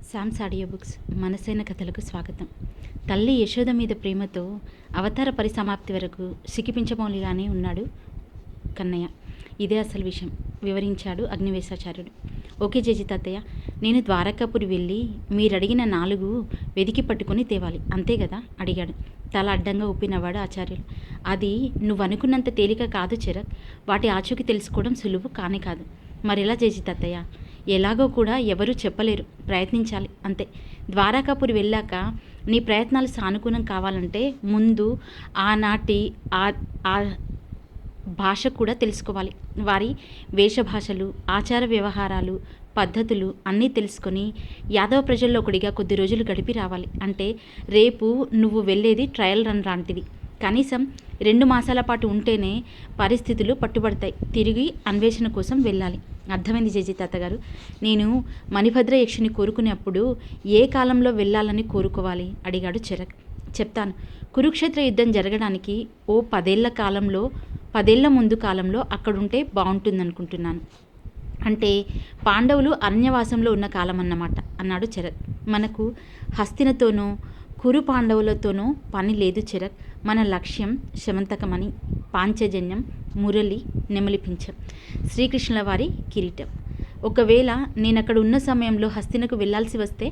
శామ్స్ audio books మనసైన కథలకు స్వాగతం. తల్లి యశోద మీద ప్రేమతో అవతార పరిసమాప్తి వరకు సికిపించమౌలిగానే ఉన్నాడు కన్నయ్య. ఇదే అసలు విషయం వివరించాడు అగ్నివేశాచార్యుడు. ఓకే జేజీ తాతయ్య, నేను ద్వారకాపురి వెళ్ళి మీరడిగిన 4 వెదికి పట్టుకొని తేవాలి, అంతే కదా అడిగాడు. తల అడ్డంగా ఊపినవాడు ఆచార్యులు. అది నువ్వనుకున్నంత తేలిక కాదు చిరక్. వాటి ఆచూకీ తెలుసుకోవడం సులువు కానే కాదు. మరెలా జేజీ తాతయ్య? ఎలాగో కూడా ఎవరూ చెప్పలేరు, ప్రయత్నించాలి అంతే. ద్వారకాపురి వెళ్ళాక నీ ప్రయత్నాలు సానుకూలం కావాలంటే ముందు ఆనాటి ఆ భాష కూడా తెలుసుకోవాలి. వారి వేషభాషలు, ఆచార వ్యవహారాలు, పద్ధతులు అన్నీ తెలుసుకొని యాదవ ప్రజల్లో ఒకడిగా కొద్ది రోజులు గడిపి రావాలి. అంటే రేపు నువ్వు వెళ్ళేది ట్రయల్ రన్ లాంటిది. కనీసం 2 మాసాల పాటు ఉంటేనే పరిస్థితులు పట్టుబడతాయి. తిరిగి అన్వేషణ కోసం వెళ్ళాలి. అర్థమైంది జేజీ తాతగారు. నేను మణిభద్ర యక్షుని కోరుకునేప్పుడు ఏ కాలంలో వెళ్ళాలని కోరుకోవాలి అడిగాడు చిరక్. చెప్తాను. కురుక్షేత్ర యుద్ధం జరగడానికి ఓ 10 ఏళ్ల ముందు కాలంలో అక్కడుంటే బాగుంటుందనుకుంటున్నాను. అంటే పాండవులు అరణ్యవాసంలో ఉన్న కాలం అన్నమాట అన్నాడు చిరక్. మనకు హస్తినతోనో కురు పాండవులతోనూ పని లేదు చిరక్. మన లక్ష్యం శమంతకమణి, పాంచజన్యం, మురళి, నెమలిపించం, శ్రీకృష్ణుల వారి కిరీటం. ఒకవేళ నేనక్కడ ఉన్న సమయంలో హస్తినకు వెళ్ళాల్సి వస్తే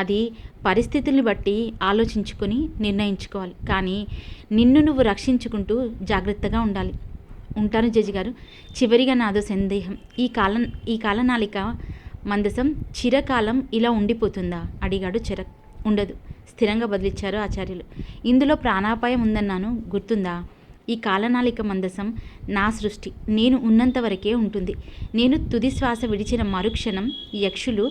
అది పరిస్థితుల్ని బట్టి ఆలోచించుకొని నిర్ణయించుకోవాలి. కానీ నిన్ను నువ్వు రక్షించుకుంటూ జాగ్రత్తగా ఉండాలి. ఉంటాను జడ్జి గారు. చివరిగా నాదో సందేహం. ఈ కాలనాలిక మందసం చిరకాలం ఇలా ఉండిపోతుందా అడిగాడు చిరక్. ఉండదు, స్థిరంగా బదిలిచ్చారు ఆచార్యులు. ఇందులో ప్రాణాపాయం ఉందన్నాను, గుర్తుందా? ఈ కాలనాలిక మందసం నా సృష్టి. నేను ఉన్నంత వరకే ఉంటుంది. నేను తుది శ్వాస విడిచిన మరుక్షణం యక్షులు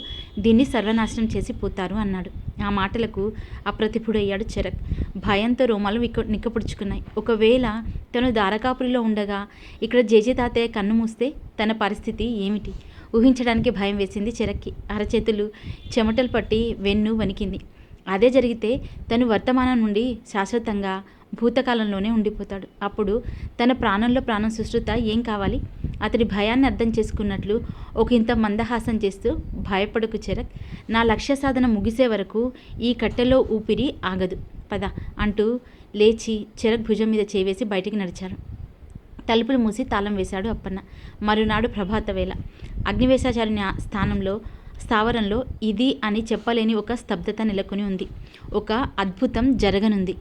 దీన్ని సర్వనాశనం చేసి పోతారు అన్నాడు. ఆ మాటలకు అప్రతిభుడయ్యాడు చిరక్. భయంతో రోమాలు నిక్కపుడుచుకున్నాయి. ఒకవేళ తను ద్వారకాపురిలో ఉండగా ఇక్కడ జేజే తాతయ్య కన్ను మూస్తే తన పరిస్థితి ఏమిటి? ఊహించడానికి భయం వేసింది చిరక్కి. అరచేతులు చెమటలు పట్టి వెన్ను వణికింది. అదే జరిగితే తను వర్తమానం నుండి శాశ్వతంగా భూతకాలంలోనే ఉండిపోతాడు. అప్పుడు తన ప్రాణంలో ప్రాణం సుశ్రుత ఏం కావాలి? అతడి భయాన్ని అర్థం చేసుకున్నట్లు ఒక ఇంత మందహాసం చేస్తూ, భయపడకు చిరక్, నా లక్ష్య సాధన ముగిసే వరకు ఈ కట్టెలో ఊపిరి ఆగదు, పద అంటూ లేచి చిరక్ భుజం మీద చేవేసి బయటికి నడిచారు. తలుపులు మూసి తాళం వేశాడు అప్పన్న. మరునాడు ప్రభాత వేళ. అగ్నివేశాచార్యుని స్థావరంలో ఇది అని చెప్పలేని ఒక స్తబ్దత నెలకొని ఉంది. ఒక అద్భుతం జరగనుంది.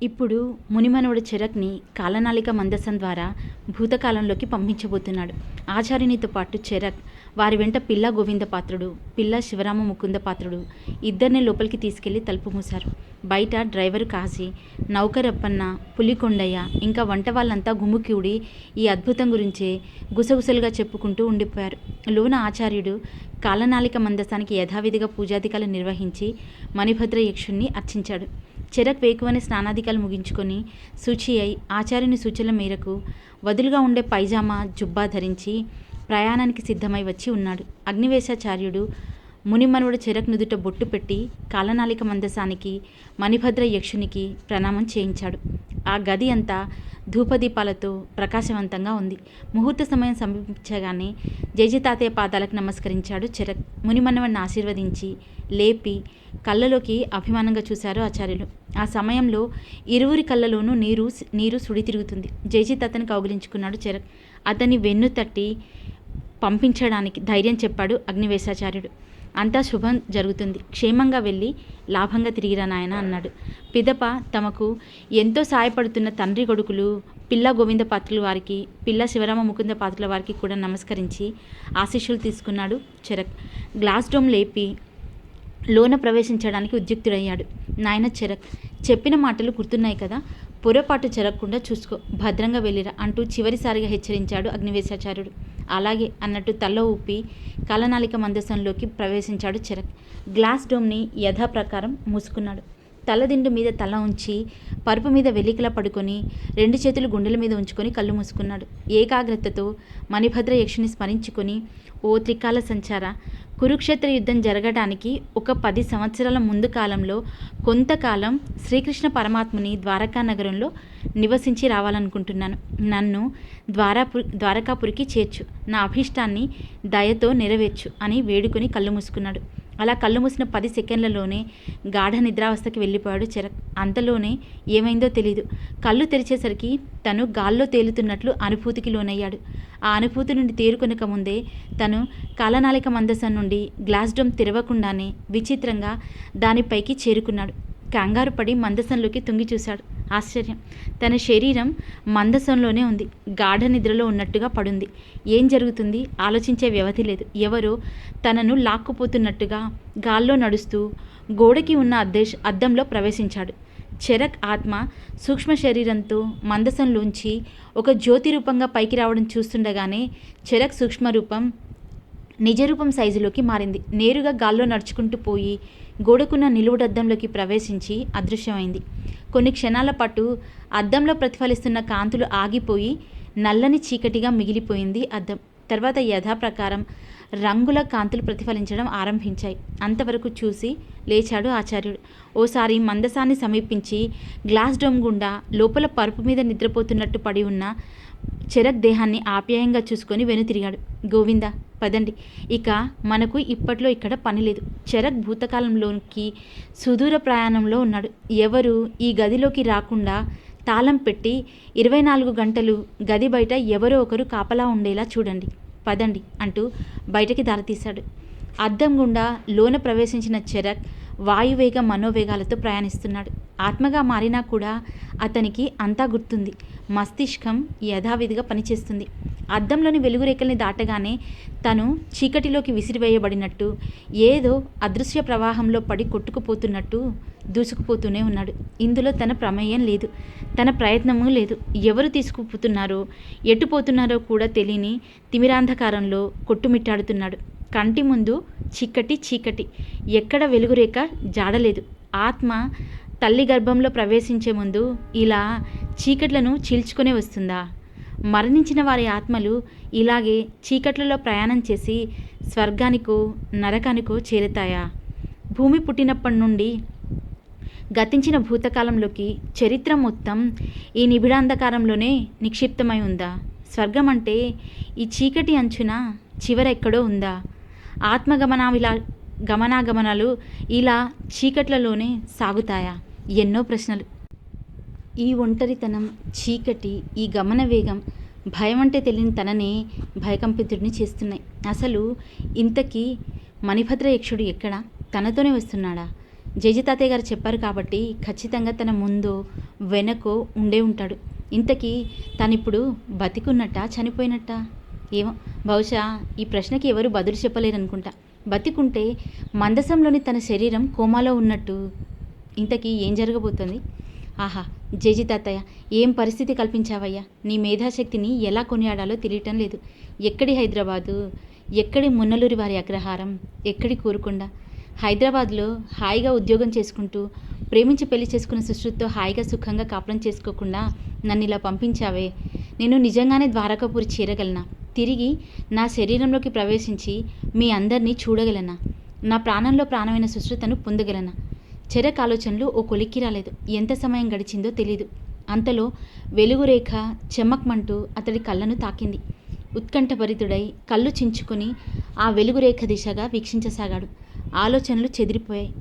ఇప్పుడు మునిమనవుడు చిరక్ని కాలనాలిక మందసం ద్వారా భూతకాలంలోకి పంపించబోతున్నాడు. ఆచార్యునితో పాటు చిరక్, వారి వెంట పిల్ల గోవిందపాత్రుడు, పిల్ల శివరామ ముకుందపాత్రుడు ఇద్దరిని లోపలికి తీసుకెళ్లి తలుపు మూశారు. బయట డ్రైవరు కాశీ, నౌకరప్పన్న, పులికొండయ్య ఇంకా వంట వాళ్ళంతా గుమ్ముకివుడి ఈ అద్భుతం గురించే గుసగుసలుగా చెప్పుకుంటూ ఉండిపోయారు. లోన ఆచార్యుడు కాలనాలిక మందసానికి యథావిధిగా పూజాధికాలు నిర్వహించి మణిభద్ర యక్షుణ్ణి అర్చించాడు. చిరక్ వేకువని స్నానాధికాలు ముగించుకొని శుచి అయి ఆచార్యుని సూచనల మేరకు వదులుగా ఉండే పైజామా జుబ్బా ధరించి ప్రయాణానికి సిద్ధమై వచ్చి ఉన్నాడు. అగ్నివేశాచార్యుడు మునిమనుడు చిరక్ నుదుట బొట్టు పెట్టి కాలనాలిక మందసానికి, మణిభద్ర యక్షునికి ప్రణామం చేయించాడు. ఆ గది అంతా ధూపదీపాలతో ప్రకాశవంతంగా ఉంది. ముహూర్త సమయం సమీపించగానే జేజీ తాతయ్య పాదాలకు నమస్కరించాడు చిరక్. మునిమన్నవాడిని ఆశీర్వదించి లేపి కళ్ళలోకి అభిమానంగా చూశారు ఆచార్యులు. ఆ సమయంలో ఇరువురి కళ్ళలోనూ నీరు సుడి తిరుగుతుంది. జేజీ తాతని కౌగిలించుకున్నాడు చిరక్. అతన్ని వెన్ను తట్టి పంపించడానికి ధైర్యం చెప్పాడు అగ్నివేశాచార్యుడు. అంతా శుభం జరుగుతుంది, క్షేమంగా వెళ్ళి లాభంగా తిరిగిరా నాయన అన్నాడు. పిదప తమకు ఎంతో సాయపడుతున్న తండ్రి కొడుకులు పిల్ల గోవింద పాత్రుల వారికి, పిల్ల శివరామ ముకుంద పాత్రుల వారికి కూడా నమస్కరించి ఆశీస్సులు తీసుకున్నాడు చిరక్. గ్లాస్ డోమ్ లేపి లోన ప్రవేశించడానికి ఉద్యుక్తుడయ్యాడు. నాయన చిరక్, చెప్పిన మాటలు గుర్తున్నాయి కదా, పొరపాటు జరగకుండా చూసుకో, భద్రంగా వెళ్ళిరా అంటూ చివరిసారిగా హెచ్చరించాడు అగ్నివేశాచార్యుడు. అలాగే అన్నట్టు తల్ల ఊపి కాలనాలిక మందసంలోకి ప్రవేశించాడు చిరక్. గ్లాస్ డోమ్ని యథాప్రకారం మూసుకున్నాడు. తలదిండు మీద తల ఉంచి పరుపు మీద వెలికిలా పడుకొని 2 చేతులు గుండెల మీద ఉంచుకొని కళ్ళు మూసుకున్నాడు. ఏకాగ్రతతో మణిభద్ర యక్షుని స్మరించుకొని, ఓ త్రికాల సంచార, కురుక్షేత్ర యుద్ధం జరగడానికి ఒక 10 సంవత్సరాల ముందు కాలంలో కొంతకాలం శ్రీకృష్ణ పరమాత్ముని ద్వారకా నగరంలో నివసించి రావాలనుకుంటున్నాను. నన్ను ద్వారకాపురికి చేర్చు, నా అభీష్టాన్ని దయతో నెరవేర్చు అని వేడుకొని కళ్ళు మూసుకున్నాడు. అలా కళ్ళు మూసిన 10 సెకండ్లలోనే గాఢ నిద్రావస్థకి వెళ్ళిపోయాడు చరక్. అంతలోనే ఏమైందో తెలీదు. కళ్ళు తెరిచేసరికి తను గాల్లో తేలుతున్నట్లు అనుభూతికి లోనయ్యాడు. ఆ అనుభూతి నుండి తేరుకొనక ముందే తను కాలనాళిక మందసం నుండి గ్లాస్ డోమ్ తెరవకుండానే విచిత్రంగా దానిపైకి చేరుకున్నాడు. కంగారు పడి మందసంలోకి తొంగి చూశాడు. ఆశ్చర్యం! తన శరీరం మందసంలోనే ఉంది. గాఢ నిద్రలో ఉన్నట్టుగా పడుంది. ఏం జరుగుతుంది ఆలోచించే వ్యవధి లేదు. ఎవరో తనను లాక్కుపోతున్నట్టుగా గాల్లో నడుస్తూ గోడకి ఉన్న అద్దంలో ప్రవేశించాడు. చరక్ ఆత్మ సూక్ష్మ శరీరంతో మందసంలోంచి ఒక జ్యోతి రూపంగా పైకి రావడం చూస్తుండగానే చరక్ సూక్ష్మరూపం నిజరూపం సైజులోకి మారింది. నేరుగా గాల్లో నడుచుకుంటూ పోయి గోడకున్న నిలువుడద్దంలోకి ప్రవేశించి అదృశ్యమైంది. కొన్ని క్షణాల పాటు అద్దంలో ప్రతిఫలిస్తున్న కాంతులు ఆగిపోయి నల్లని చీకటిగా మిగిలిపోయింది అద్దం. తర్వాత యథాప్రకారం రంగుల కాంతులు ప్రతిఫలించడం ఆరంభించాయి. అంతవరకు చూసి లేచాడు ఆచార్యుడు. ఓసారి మందసాన్ని సమీపించి గ్లాస్ డోమ్ గుండా లోపల పరుపు మీద నిద్రపోతున్నట్టు పడి ఉన్న చరక్ దేహాన్ని ఆప్యాయంగా చూసుకొని వెనుతిరిగాడు. గోవిందా, పదండి, ఇక మనకు ఇప్పట్లో ఇక్కడ పని లేదు. చరక్ భూతకాలంలోకి సుదూర ప్రయాణంలో ఉన్నాడు. ఎవరు ఈ గదిలోకి రాకుండా తాళం పెట్టి 24 గంటలు గది బయట ఎవరో ఒకరు కాపలా ఉండేలా చూడండి. పదండి అంటూ బయటకి దారితీశాడు. అద్దం గుండా లోన ప్రవేశించిన చరక్ వాయువేగ మనోవేగాలతో ప్రయాణిస్తున్నాడు. ఆత్మగా మారినా కూడా అతనికి అంతా గుర్తుంది. మస్తిష్కం యథావిధిగా పనిచేస్తుంది. అద్దంలోని వెలుగురేఖల్ని దాటగానే తను చీకటిలోకి విసిరివేయబడినట్టు, ఏదో అదృశ్య ప్రవాహంలో పడి కొట్టుకుపోతున్నట్టు దూసుకుపోతూనే ఉన్నాడు. ఇందులో తన ప్రమేయం లేదు, తన ప్రయత్నమూ లేదు. ఎవరు తీసుకుపోతున్నారో ఎటు పోతున్నారో కూడా తెలియని తిమిరాంధకారంలో కొట్టుమిట్టాడుతున్నాడు. కంటి ముందు చీకటి, ఎక్కడ వెలుగురేఖ జాడలేదు. ఆత్మ తల్లి గర్భంలో ప్రవేశించే ముందు ఇలా చీకట్లను చీల్చుకునే వస్తుందా? మరణించిన వారి ఆత్మలు ఇలాగే చీకట్లలో ప్రయాణం చేసి స్వర్గానికో నరకానికో చేరుతాయా? భూమి పుట్టినప్పటి నుండి గతించిన భూతకాలంలోకి చరిత్ర మొత్తం ఈ నిబిడాంధకారంలోనే నిక్షిప్తమై ఉందా? స్వర్గం అంటే ఈ చీకటి అంచున చివరెక్కడో ఉందా? గమనాగమనాలు ఇలా చీకట్లలోనే సాగుతాయా? ఎన్నో ప్రశ్నలు. ఈ ఒంటరితనం, చీకటి, ఈ గమన వేగం భయం అంటే తెలియని తననే భయకంపితుడిని చేస్తున్నాయి. అసలు ఇంతకీ మణిభద్ర యక్షుడు ఎక్కడ? తనతోనే వస్తున్నాడా? జయజితాతయ్య గారు చెప్పారు కాబట్టి ఖచ్చితంగా తన ముందో వెనకో ఉండే ఉంటాడు. ఇంతకీ తనిప్పుడు బతికున్నట్టా చనిపోయినట్టా? ఏమో, బహుశా ఈ ప్రశ్నకి ఎవరు బదులు చెప్పలేరనుకుంటా. బతికుంటే మందసంలోని తన శరీరం కోమాలో ఉన్నట్టు. ఇంతకీ ఏం జరగబోతుంది? ఆహా, జేజీ తాతయ్య, ఏం పరిస్థితి కల్పించావయ్యా! నీ మేధాశక్తిని ఎలా కొనియాడాలో తెలియటం లేదు. ఎక్కడి హైదరాబాదు, ఎక్కడి మున్నలూరి వారి అగ్రహారం, ఎక్కడి కోరుకొండ. హైదరాబాద్లో హాయిగా ఉద్యోగం చేసుకుంటూ ప్రేమించి పెళ్లి చేసుకున్న సుశ్రుతితో హాయిగా సుఖంగా కాపురం చేసుకోకుండా నన్ను ఇలా పంపించావే. నేను నిజంగానే ద్వారకాపురి చేరగలనా? తిరిగి నా శరీరంలోకి ప్రవేశించి మీ అందరినీ చూడగలనా? నా ప్రాణంలో ప్రాణమైన సుశ్రుతను పొందగలనా? చరక్ ఆలోచనలు ఓ కొలిక్కి రాలేదు. ఎంత సమయం గడిచిందో తెలీదు. అంతలో వెలుగురేఖ చెమ్మక్మంటూ అతడి కళ్ళను తాకింది. ఉత్కంఠభరితుడై కళ్ళు చించుకొని ఆ వెలుగురేఖ దిశగా వీక్షించసాగాడు. ఆలోచనలు చెదిరిపోయాయి.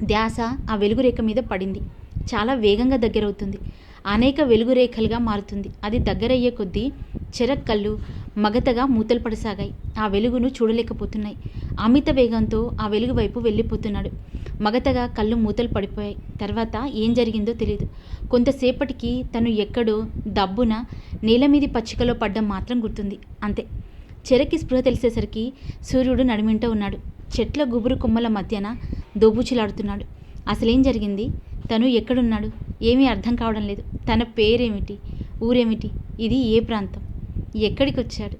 ధ్యాస ఆ వెలుగురేఖ మీద పడింది. చాలా వేగంగా దగ్గరవుతుంది. అనేక వెలుగురేఖలుగా మారుతుంది. అది దగ్గరయ్యే కొద్దీ చరక్ కళ్ళు మగతగా మూతలు పడసాగాయి. ఆ వెలుగును చూడలేకపోతున్నాయి. అమిత వేగంతో ఆ వెలుగు వైపు వెళ్ళిపోతున్నాడు. మగతగా కళ్ళు మూతలు పడిపోయాయి. తర్వాత ఏం జరిగిందో తెలియదు. కొంతసేపటికి తను ఎక్కడో దబ్బున నేలమీది పచ్చికలో పడ్డం మాత్రం గుర్తుంది. అంతే. చరక్కి స్పృహ తెలిసేసరికి సూర్యుడు నడిమింట ఉన్నాడు. చెట్ల గుబురు కొమ్మల మధ్యన దోబూచులాడుతున్నాడు. అసలేం జరిగింది? తను ఎక్కడున్నాడు? ఏమీ అర్థం కావడం లేదు. తన పేరేమిటి? ఊరేమిటి? ఇది ఏ ప్రాంతం? ఎక్కడికి వచ్చాడు?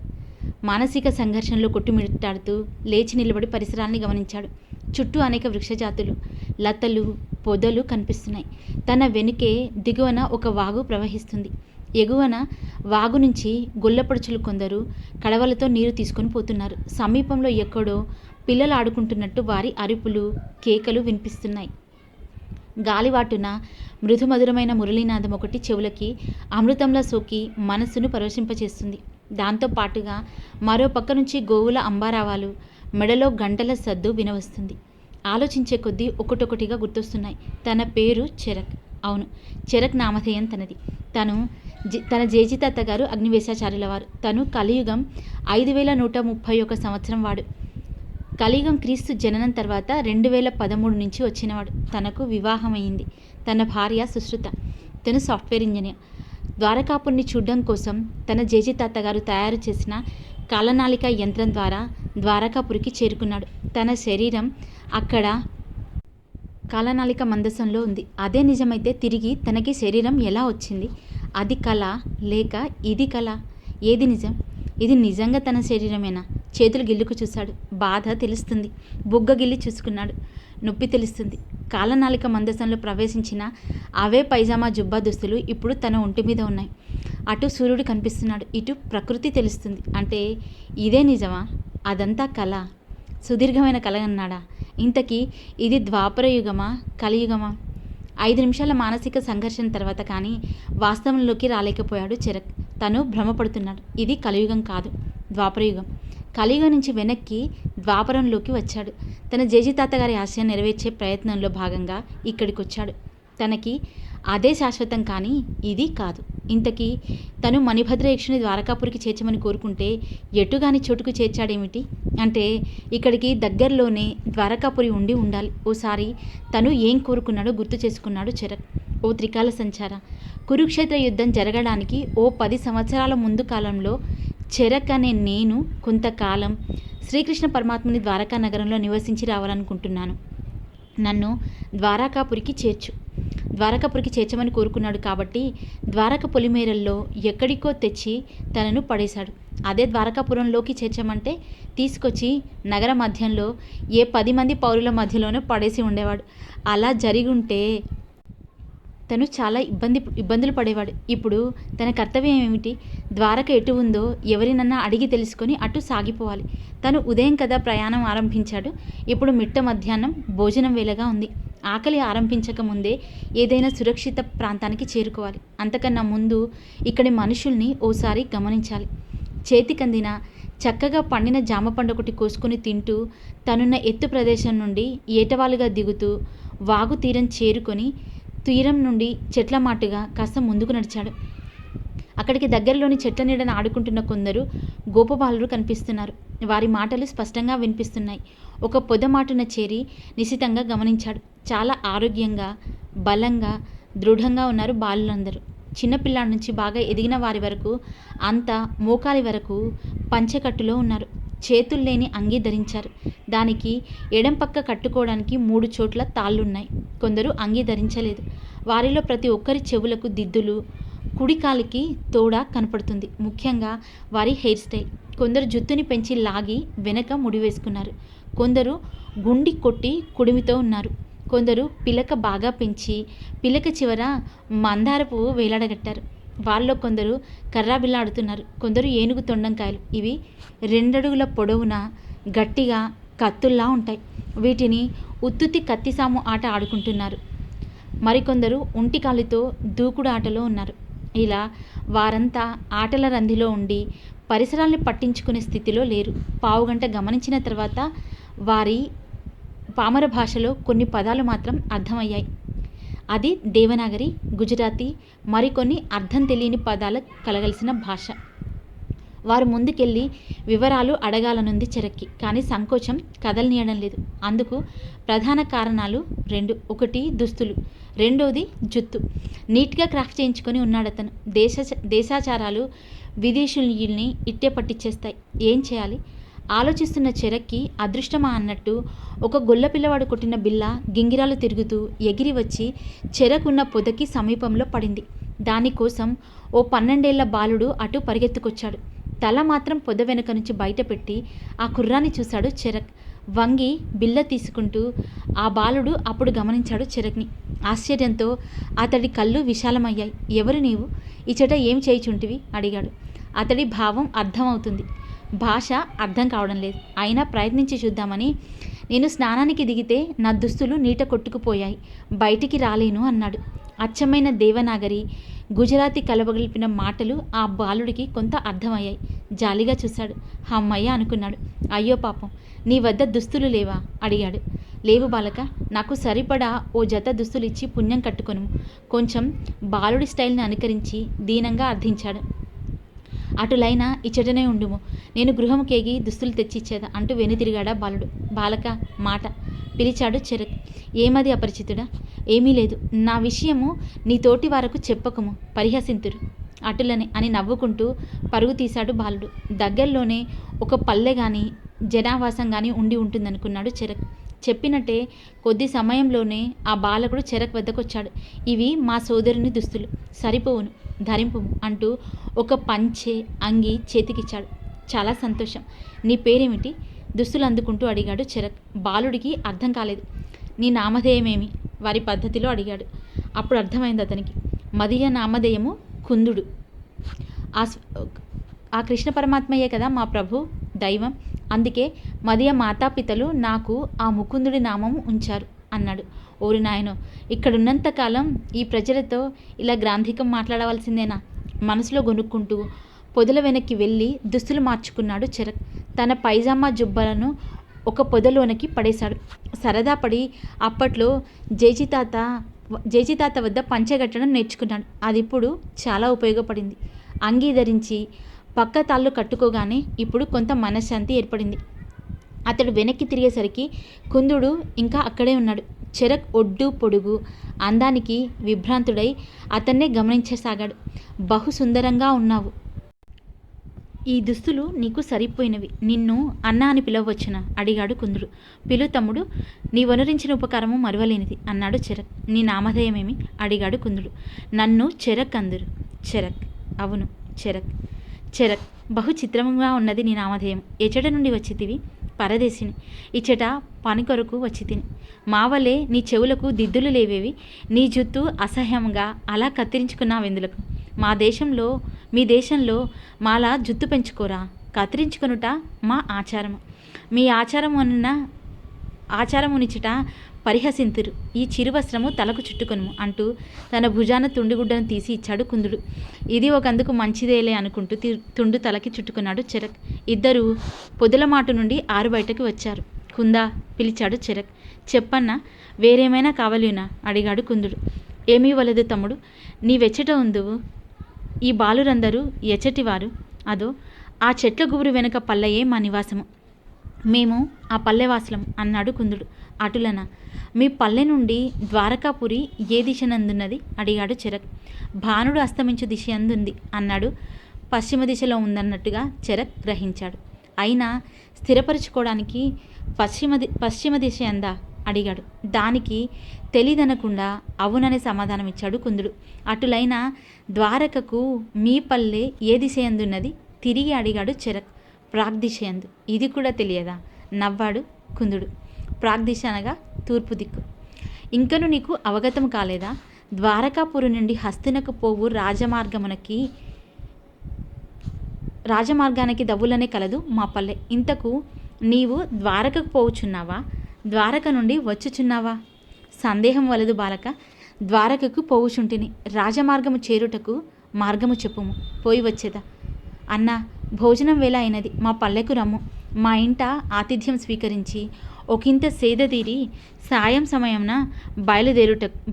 మానసిక సంఘర్షణలో కొట్టుమిట్టాడుతూ లేచి నిలబడి పరిసరాల్ని గమనించాడు. చుట్టూ అనేక వృక్షజాతులు, లతలు, పొదలు కనిపిస్తున్నాయి. తన వెనుకే దిగువన ఒక వాగు ప్రవహిస్తుంది. ఎగువన వాగు నుంచి గొల్లపడుచులు కొందరు కడవలతో నీరు తీసుకొని పోతున్నారు. సమీపంలో ఎక్కడో పిల్లలు ఆడుకుంటున్నట్టు వారి అరుపులు, కేకలు వినిపిస్తున్నాయి. గాలివాటున మృదుమధురమైన మురళీనాదం ఒకటి చెవులకి అమృతంలా సోకి మనస్సును పరవశింపచేస్తుంది. దాంతో పాటుగా మరో పక్క నుంచి గోవుల అంబారావాలు, మెడలో గంటల సద్దు వినవస్తుంది. ఆలోచించే కొద్దీ ఒకటొకటిగా గుర్తొస్తున్నాయి. తన పేరు చెరక్. అవును, చెరక్ నామధేయం తనది. తన జేజితాత గారు అగ్నివేశాచార్యుల వారు. తను కలియుగం 5131 సంవత్సరం వాడు. కలియుగం క్రీస్తు జననం తర్వాత 2013 నుంచి వచ్చినవాడు. తనకు వివాహమైంది. తన భార్య సుశ్రుత. తను సాఫ్ట్వేర్ ఇంజనీర్. ద్వారకాపురిని చూడడం కోసం తన జేజితాత గారు తయారు చేసిన కాలనాళిక యంత్రం ద్వారా ద్వారకాపురికి చేరుకున్నాడు. తన శరీరం అక్కడ కాలనాళిక మందసంలో ఉంది. అదే నిజమైతే తిరిగి తనకి శరీరం ఎలా వచ్చింది? అది కళ లేక ఇది కళ? ఏది నిజం? ఇది నిజంగా తన శరీరమేనా? చేతులు గిల్లుకు చూశాడు. బాధ తెలుస్తుంది. బుగ్గ గిల్లి చూసుకున్నాడు. నొప్పి తెలుస్తుంది. కాలనాళిక మందసంలో ప్రవేశించిన అవే పైజామా జుబ్బా దుస్తులు ఇప్పుడు తన ఒంటి మీద ఉన్నాయి. అటు సూర్యుడు కనిపిస్తున్నాడు, ఇటు ప్రకృతి తెలుస్తుంది. అంటే ఇదే నిజమా? అదంతా కళ, సుదీర్ఘమైన కళ అన్నాడా? ఇంతకీ ఇది ద్వాపరయుగమా కలియుగమా? 5 నిమిషాల మానసిక సంఘర్షణ తర్వాత కానీ వాస్తవంలోకి రాలేకపోయాడు చెరక్. తను భ్రమపడుతున్నాడు. ఇది కలియుగం కాదు, ద్వాపరయుగం. కలియుగం నుంచి వెనక్కి ద్వాపరంలోకి వచ్చాడు. తన జేజితాత గారి ఆశయం నెరవేర్చే ప్రయత్నంలో భాగంగా ఇక్కడికి వచ్చాడు. తనకి అదే శాశ్వతం, కానీ ఇది కాదు. ఇంతకీ తను మణిభద్రయక్షుని ద్వారకాపురికి చేర్చమని కోరుకుంటే ఎటుగాని చోటుకు చేర్చాడేమిటి? అంటే ఇక్కడికి దగ్గరలోనే ద్వారకాపురి ఉండి ఉండాలి. ఓసారి తను ఏం కోరుకున్నాడో గుర్తు చేసుకున్నాడు చెరక్. ఓ త్రికాల సంచార, కురుక్షేత్ర యుద్ధం జరగడానికి ఓ 10 సంవత్సరాల ముందు కాలంలో చెరక్ అనే నేను కొంతకాలం శ్రీకృష్ణ పరమాత్ముని ద్వారకా నగరంలో నివసించి రావాలనుకుంటున్నాను. నన్ను ద్వారకాపురికి చేర్చమని కోరుకున్నాడు. కాబట్టి ద్వారక పొలిమేరల్లో ఎక్కడికో తెచ్చి తనను పడేశాడు. అదే ద్వారకాపురంలోకి చేర్చమంటే తీసుకొచ్చి నగర మధ్యంలో ఏ 10 మంది పౌరుల మధ్యలోనూ పడేసి ఉండేవాడు. అలా జరిగుంటే తను చాలా ఇబ్బందులు పడేవాడు. ఇప్పుడు తన కర్తవ్యం ఏమిటి? ద్వారక ఎటు ఉందో ఎవరినన్నా అడిగి తెలుసుకొని అటు సాగిపోవాలి. తను ఉదయం కదా ప్రయాణం ఆరంభించాడు. ఇప్పుడు మిట్ట మధ్యాహ్నం భోజనం వేళగా ఉంది. ఆకలి ఆరంభించక ముందే ఏదైనా సురక్షిత ప్రాంతానికి చేరుకోవాలి. అంతకన్నా ముందు ఇక్కడి మనుషుల్ని ఓసారి గమనించాలి. చేతికందిన చక్కగా పండిన జామ పండు ఒకటి కోసుకొని తింటూ తనున్న ఎత్తు ప్రదేశం నుండి ఏటవాలుగా దిగుతూ వాగు తీరం చేరుకొని తీరం నుండి చెట్ల మాటుగా కాస్త ముందుకు నడిచాడు. అక్కడికి దగ్గరలోని చెట్ల నీడన ఆడుకుంటున్న కొందరు గోపబాలురు కనిపిస్తున్నారు. వారి మాటలు స్పష్టంగా వినిపిస్తున్నాయి. ఒక పొదమాటున చేరి నిశితంగా గమనించాడు. చాలా ఆరోగ్యంగా, బలంగా, దృఢంగా ఉన్నారు బాలులందరూ. చిన్నపిల్లాడి నుంచి బాగా ఎదిగిన వారి వరకు అంతా మోకాలి వరకు పంచెకట్టులో ఉన్నారు. చేతులు లేని అంగీ ధరించారు. దానికి ఎడం పక్క కట్టుకోవడానికి 3 చోట్ల తాళ్ళున్నాయి. కొందరు అంగీ ధరించలేదు. వారిలో ప్రతి ఒక్కరి చెవులకు దిద్దులు, కుడికాలికి తోడ కనపడుతుంది. ముఖ్యంగా వారి హెయిర్ స్టైల్. కొందరు జుత్తుని పెంచి లాగి వెనక ముడి వేసుకున్నారు. కొందరు గుండి కొట్టి కుడిమితో ఉన్నారు. కొందరు పిలక బాగా పెంచి పిలక చివర మందార పువ్వు వేలాడగట్టారు. వాళ్ళలో కొందరు కర్రాబిల్లాడుతున్నారు. కొందరు ఏనుగు తొండంకాయలు. ఇవి 2 అడుగుల పొడవున గట్టిగా కత్తుల్లా ఉంటాయి. వీటిని ఉత్తుత్తి కత్తిసాము ఆట ఆడుకుంటున్నారు. మరికొందరు ఒంటికాలితో దూకుడు ఆటలో ఉన్నారు. ఇలా వారంతా ఆటల రంధిలో ఉండి పరిసరాల్ని పట్టించుకునే స్థితిలో లేరు. పావుగంట గమనించిన తర్వాత వారి పామర భాషలో కొన్ని పదాలు మాత్రం అర్థమయ్యాయి. అది దేవనాగరి, గుజరాతీ, మరికొన్ని అర్థం తెలియని పదాలు కలగలిసిన భాష. వారు ముందుకెళ్ళి వివరాలు అడగాలనుంది చెరక్కి. కానీ సంకోచం కదలనీయడం లేదు. అందుకు ప్రధాన కారణాలు 2. ఒకటి దుస్తులు, రెండోది జుత్తు. నీట్గా క్రాఫ్ట్ చేయించుకొని ఉన్నాడతను. దేశాచారాలు విదేశీయుల్ని ఇట్టే పట్టించేస్తాయి. ఏం చేయాలి? ఆలోచిస్తున్న చెరక్కి అదృష్టమా అన్నట్టు ఒక గొల్ల పిల్లవాడు కొట్టిన బిల్ల గింగిరాలు తిరుగుతూ ఎగిరి వచ్చి చెరకున్న పొదకి సమీపంలో పడింది. దానికోసం ఓ 12 ఏళ్ల బాలుడు అటు పరిగెత్తుకొచ్చాడు. తల మాత్రం పొద వెనుక నుంచి బయటపెట్టి ఆ కుర్రాన్ని చూశాడు చెరక్. వంగి బిల్ల తీసుకుంటూ ఆ బాలుడు అప్పుడు గమనించాడు చెరక్ని. ఆశ్చర్యంతో అతడి కళ్ళు విశాలమయ్యాయి. ఎవరు నీవు? ఇచ్చట ఏం చేయిచుంటివి? అడిగాడు. అతడి భావం అర్థమవుతుంది, భాష అర్థం కావడం లేదు. అయినా ప్రయత్నించి చూద్దామని నేను స్నానానికి దిగితే నా దుస్తులు నీట కొట్టుకుపోయాయి, బయటికి రాలేను అన్నాడు. అచ్చమైన దేవనాగరి గుజరాతీ కలబగలిపిన మాటలు ఆ బాలుడికి కొంత అర్థమయ్యాయి. జాలిగా చూశాడు. అమ్మయ్య అనుకున్నాడు. అయ్యో పాపం, నీ వద్ద దుస్తులు లేవా అడిగాడు. లేవు బాలక, నాకు సరిపడా ఓ జత దుస్తులు ఇచ్చి పుణ్యం కట్టుకొను. కొంచెం బాలుడి స్టైల్ని అనుకరించి దీనంగా అర్థించాడు. అటులైనా ఇచ్చటనే ఉండుము, నేను గృహముకేగి దుస్తులు తెచ్చిచ్చేదా అంటూ వెనుతిరిగాడా బాలుడు. బాలక మాట పిలిచాడు చెరక్. ఏమది అపరిచితుడా? ఏమీ లేదు, నా విషయము నీ తోటి వారకు చెప్పకము, పరిహసింతురు అటులనే అని నవ్వుకుంటూ పరుగు తీశాడు బాలుడు. దగ్గరలోనే ఒక పల్లె గాని జనావాసం గాని ఉండి ఉంటుందనుకున్నాడు చెరక్. చెప్పినట్టే కొద్ది సమయంలోనే ఆ బాలకుడు చెరక్ వద్దకొచ్చాడు. ఇవి మా సోదరుని దుస్తులు, సరిపోవును, ధరింపుము అంటూ ఒక పంచె అంగి చేతికిచ్చాడు. చాలా సంతోషం, నీ పేరేమిటి? దుస్తులు అందుకుంటూ అడిగాడు చెరక్. బాలుడికి అర్థం కాలేదు. నీ నామధేయమేమి? వారి పద్ధతిలో అడిగాడు. అప్పుడు అర్థమైంది అతనికి. మదీయ నామధేయము కుందుడు. ఆ కృష్ణ పరమాత్మయే కదా మా ప్రభు దైవం, అందుకే మదీయ మాతాపితలు నాకు ఆ ముకుందుడి నామం ఉంచారు అన్నాడు. ఓరి నాయనో, ఇక్కడున్నంతకాలం ఈ ప్రజలతో ఇలా గ్రాంధికం మాట్లాడవలసిందేనా? మనసులో గొనుక్కుంటూ పొదల వెనక్కి వెళ్ళి దుస్తులు మార్చుకున్నాడు చెరక్. తన పైజామా జుబ్బలను ఒక పొదలోనికి పడేశాడు. సరదా పడి అప్పట్లో జేజీతాత వద్ద పంచెగట్టడం నేర్చుకున్నాడు. అది ఇప్పుడు చాలా ఉపయోగపడింది. అంగీ ధరించి పక్క తాళ్ళు కట్టుకోగానే ఇప్పుడు కొంత మనశ్శాంతి ఏర్పడింది. అతడు వెనక్కి తిరిగేసరికి కుందుడు ఇంకా అక్కడే ఉన్నాడు. చెరక్ ఒడ్డు పొడుగు అందానికి విభ్రాంతుడై అతన్నే గమనించసాగాడు. బహు సుందరంగా ఉన్నావు. ఈ దుస్తులు నీకు సరిపోయినవి. నిన్ను అన్న అని పిలవచ్చునా అడిగాడు కుందుడు. పిలు తమ్ముడు, నీ వనరించిన ఉపకారము మరువలేనిది అన్నాడు చెరక్. నీ నామధేయమేమి అడిగాడు కుందుడు. నన్ను చెరక్ అందురు. చెరక్? అవును, చెరక్. చెరక్, బహు చిత్రంగా ఉన్నది నీ నామధేయం. ఎచట నుండి వచ్చితివి? పరదేశిని. ఇచ్చట పని కొరకు వచ్చి తిని. మా వలే నీ చెవులకు దిద్దులు లేవేవి? నీ జుత్తు అసహ్యంగా అలా కత్తిరించుకున్నావెందులకు? మీ దేశంలో మాలా జుత్తు పెంచుకోరా? కత్తిరించుకొనుట మా ఆచారము. మీ ఆచారమునిచట పరిహసింతురు. ఈ చిరువస్త్రము తలకు చుట్టుకొనుము అంటూ తన భుజాన తుండుగుడ్డను తీసి ఇచ్చాడు కుందుడు. ఇది ఒకందుకు మంచిదేలే అనుకుంటూ తుండు తలకి చుట్టుకున్నాడు చెరక్. ఇద్దరూ పొదలమాటు నుండి ఆరు బయటకు వచ్చారు. కుందా పిలిచాడు చెరక్. చెప్పన్నా, వేరేమైనా కావాలినా అడిగాడు కుందుడు. ఏమీ వలదు తమ్ముడు, నీవెచ్చట ఉందువు. ఈ బాలురందరూ ఎచ్చటివారు? అదో ఆ చెట్ల గుబురు వెనుక పల్లయే మా నివాసము. మేము ఆ పల్లెవాసులం అన్నాడు కుందుడు. అటులన మీ పల్లె నుండి ద్వారకాపురి ఏ దిశనందున్నది అడిగాడు చెరక్. భానుడు అస్తమించు దిశ అందుంది అన్నాడు. పశ్చిమ దిశలో ఉందన్నట్టుగా చెరక్ గ్రహించాడు. అయినా స్థిరపరచుకోవడానికి పశ్చిమ దిశ అందా అడిగాడు. దానికి తెలీదనకుండా అవుననే సమాధానం ఇచ్చాడు కుందుడు. అటులైన ద్వారకకు మీ పల్లె ఏ దిశయందున్నది తిరిగి అడిగాడు చెరక్. ప్రాగ్దిశయందు. ఇది కూడా తెలియదా నవ్వాడు కుందుడు. ప్రాగ్దిశ అనగా తూర్పు దిక్కు. ఇంకను నీకు అవగతం కాలేదా? ద్వారకాపురి నుండి హస్తినకు పోవు రాజమార్గానికి దవ్వులనే కలదు మా పల్లె. ఇంతకు నీవు ద్వారకకు పోవుచున్నావా? ద్వారక నుండి వచ్చుచున్నావా? సందేహం వలదు బాలక, ద్వారకకు పోవుచుంటిని. రాజమార్గము చేరుటకు మార్గము చెప్పుము, పోయి వచ్చేదా. అన్నా, భోజనం వేళ అయినది, మా పల్లెకు రమ్ము. మా ఇంట ఆతిథ్యం స్వీకరించి ఒకంత సేద తీరి సాయం సమయంన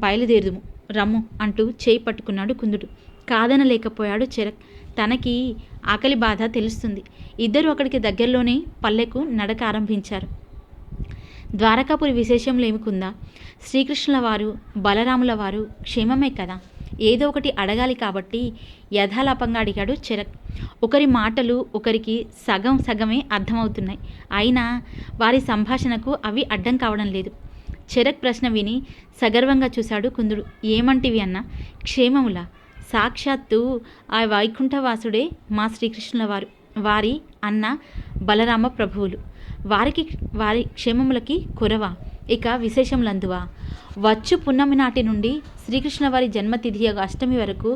బయలుదేరుదుము రమ్ము అంటూ చేయి పట్టుకున్నాడు కుందుడు. కాదనలేకపోయాడు చెరక్. తనకి ఆకలి బాధ తెలుస్తుంది. ఇద్దరు అక్కడికి దగ్గరలోనే పల్లెకు నడక ఆరంభించారు. ద్వారకాపురి విశేషంలో ఏమి కుందా? శ్రీకృష్ణుల వారు బలరాముల వారు క్షేమమే కదా. ఏదో ఒకటి అడగాలి కాబట్టి యథాలాపంగా అడిగాడు చెరక్. ఒకరి మాటలు ఒకరికి సగమే అర్థమవుతున్నాయి. అయినా వారి సంభాషణకు అవి అడ్డం కావడం లేదు. చెరక్ ప్రశ్న విని సగర్వంగా చూశాడు కుందుడు. ఏమంటివి అన్న? క్షేమములా? సాక్షాత్తు ఆ వైకుంఠవాసుడే మా శ్రీకృష్ణుల వారు, వారి అన్న బలరామ ప్రభువులు. వారి క్షేమములకి కొరవా? ఇక విశేషములందువా? వచ్చు పున్నమి నాటి నుండి శ్రీకృష్ణ వారి జన్మతిథి అష్టమి వరకు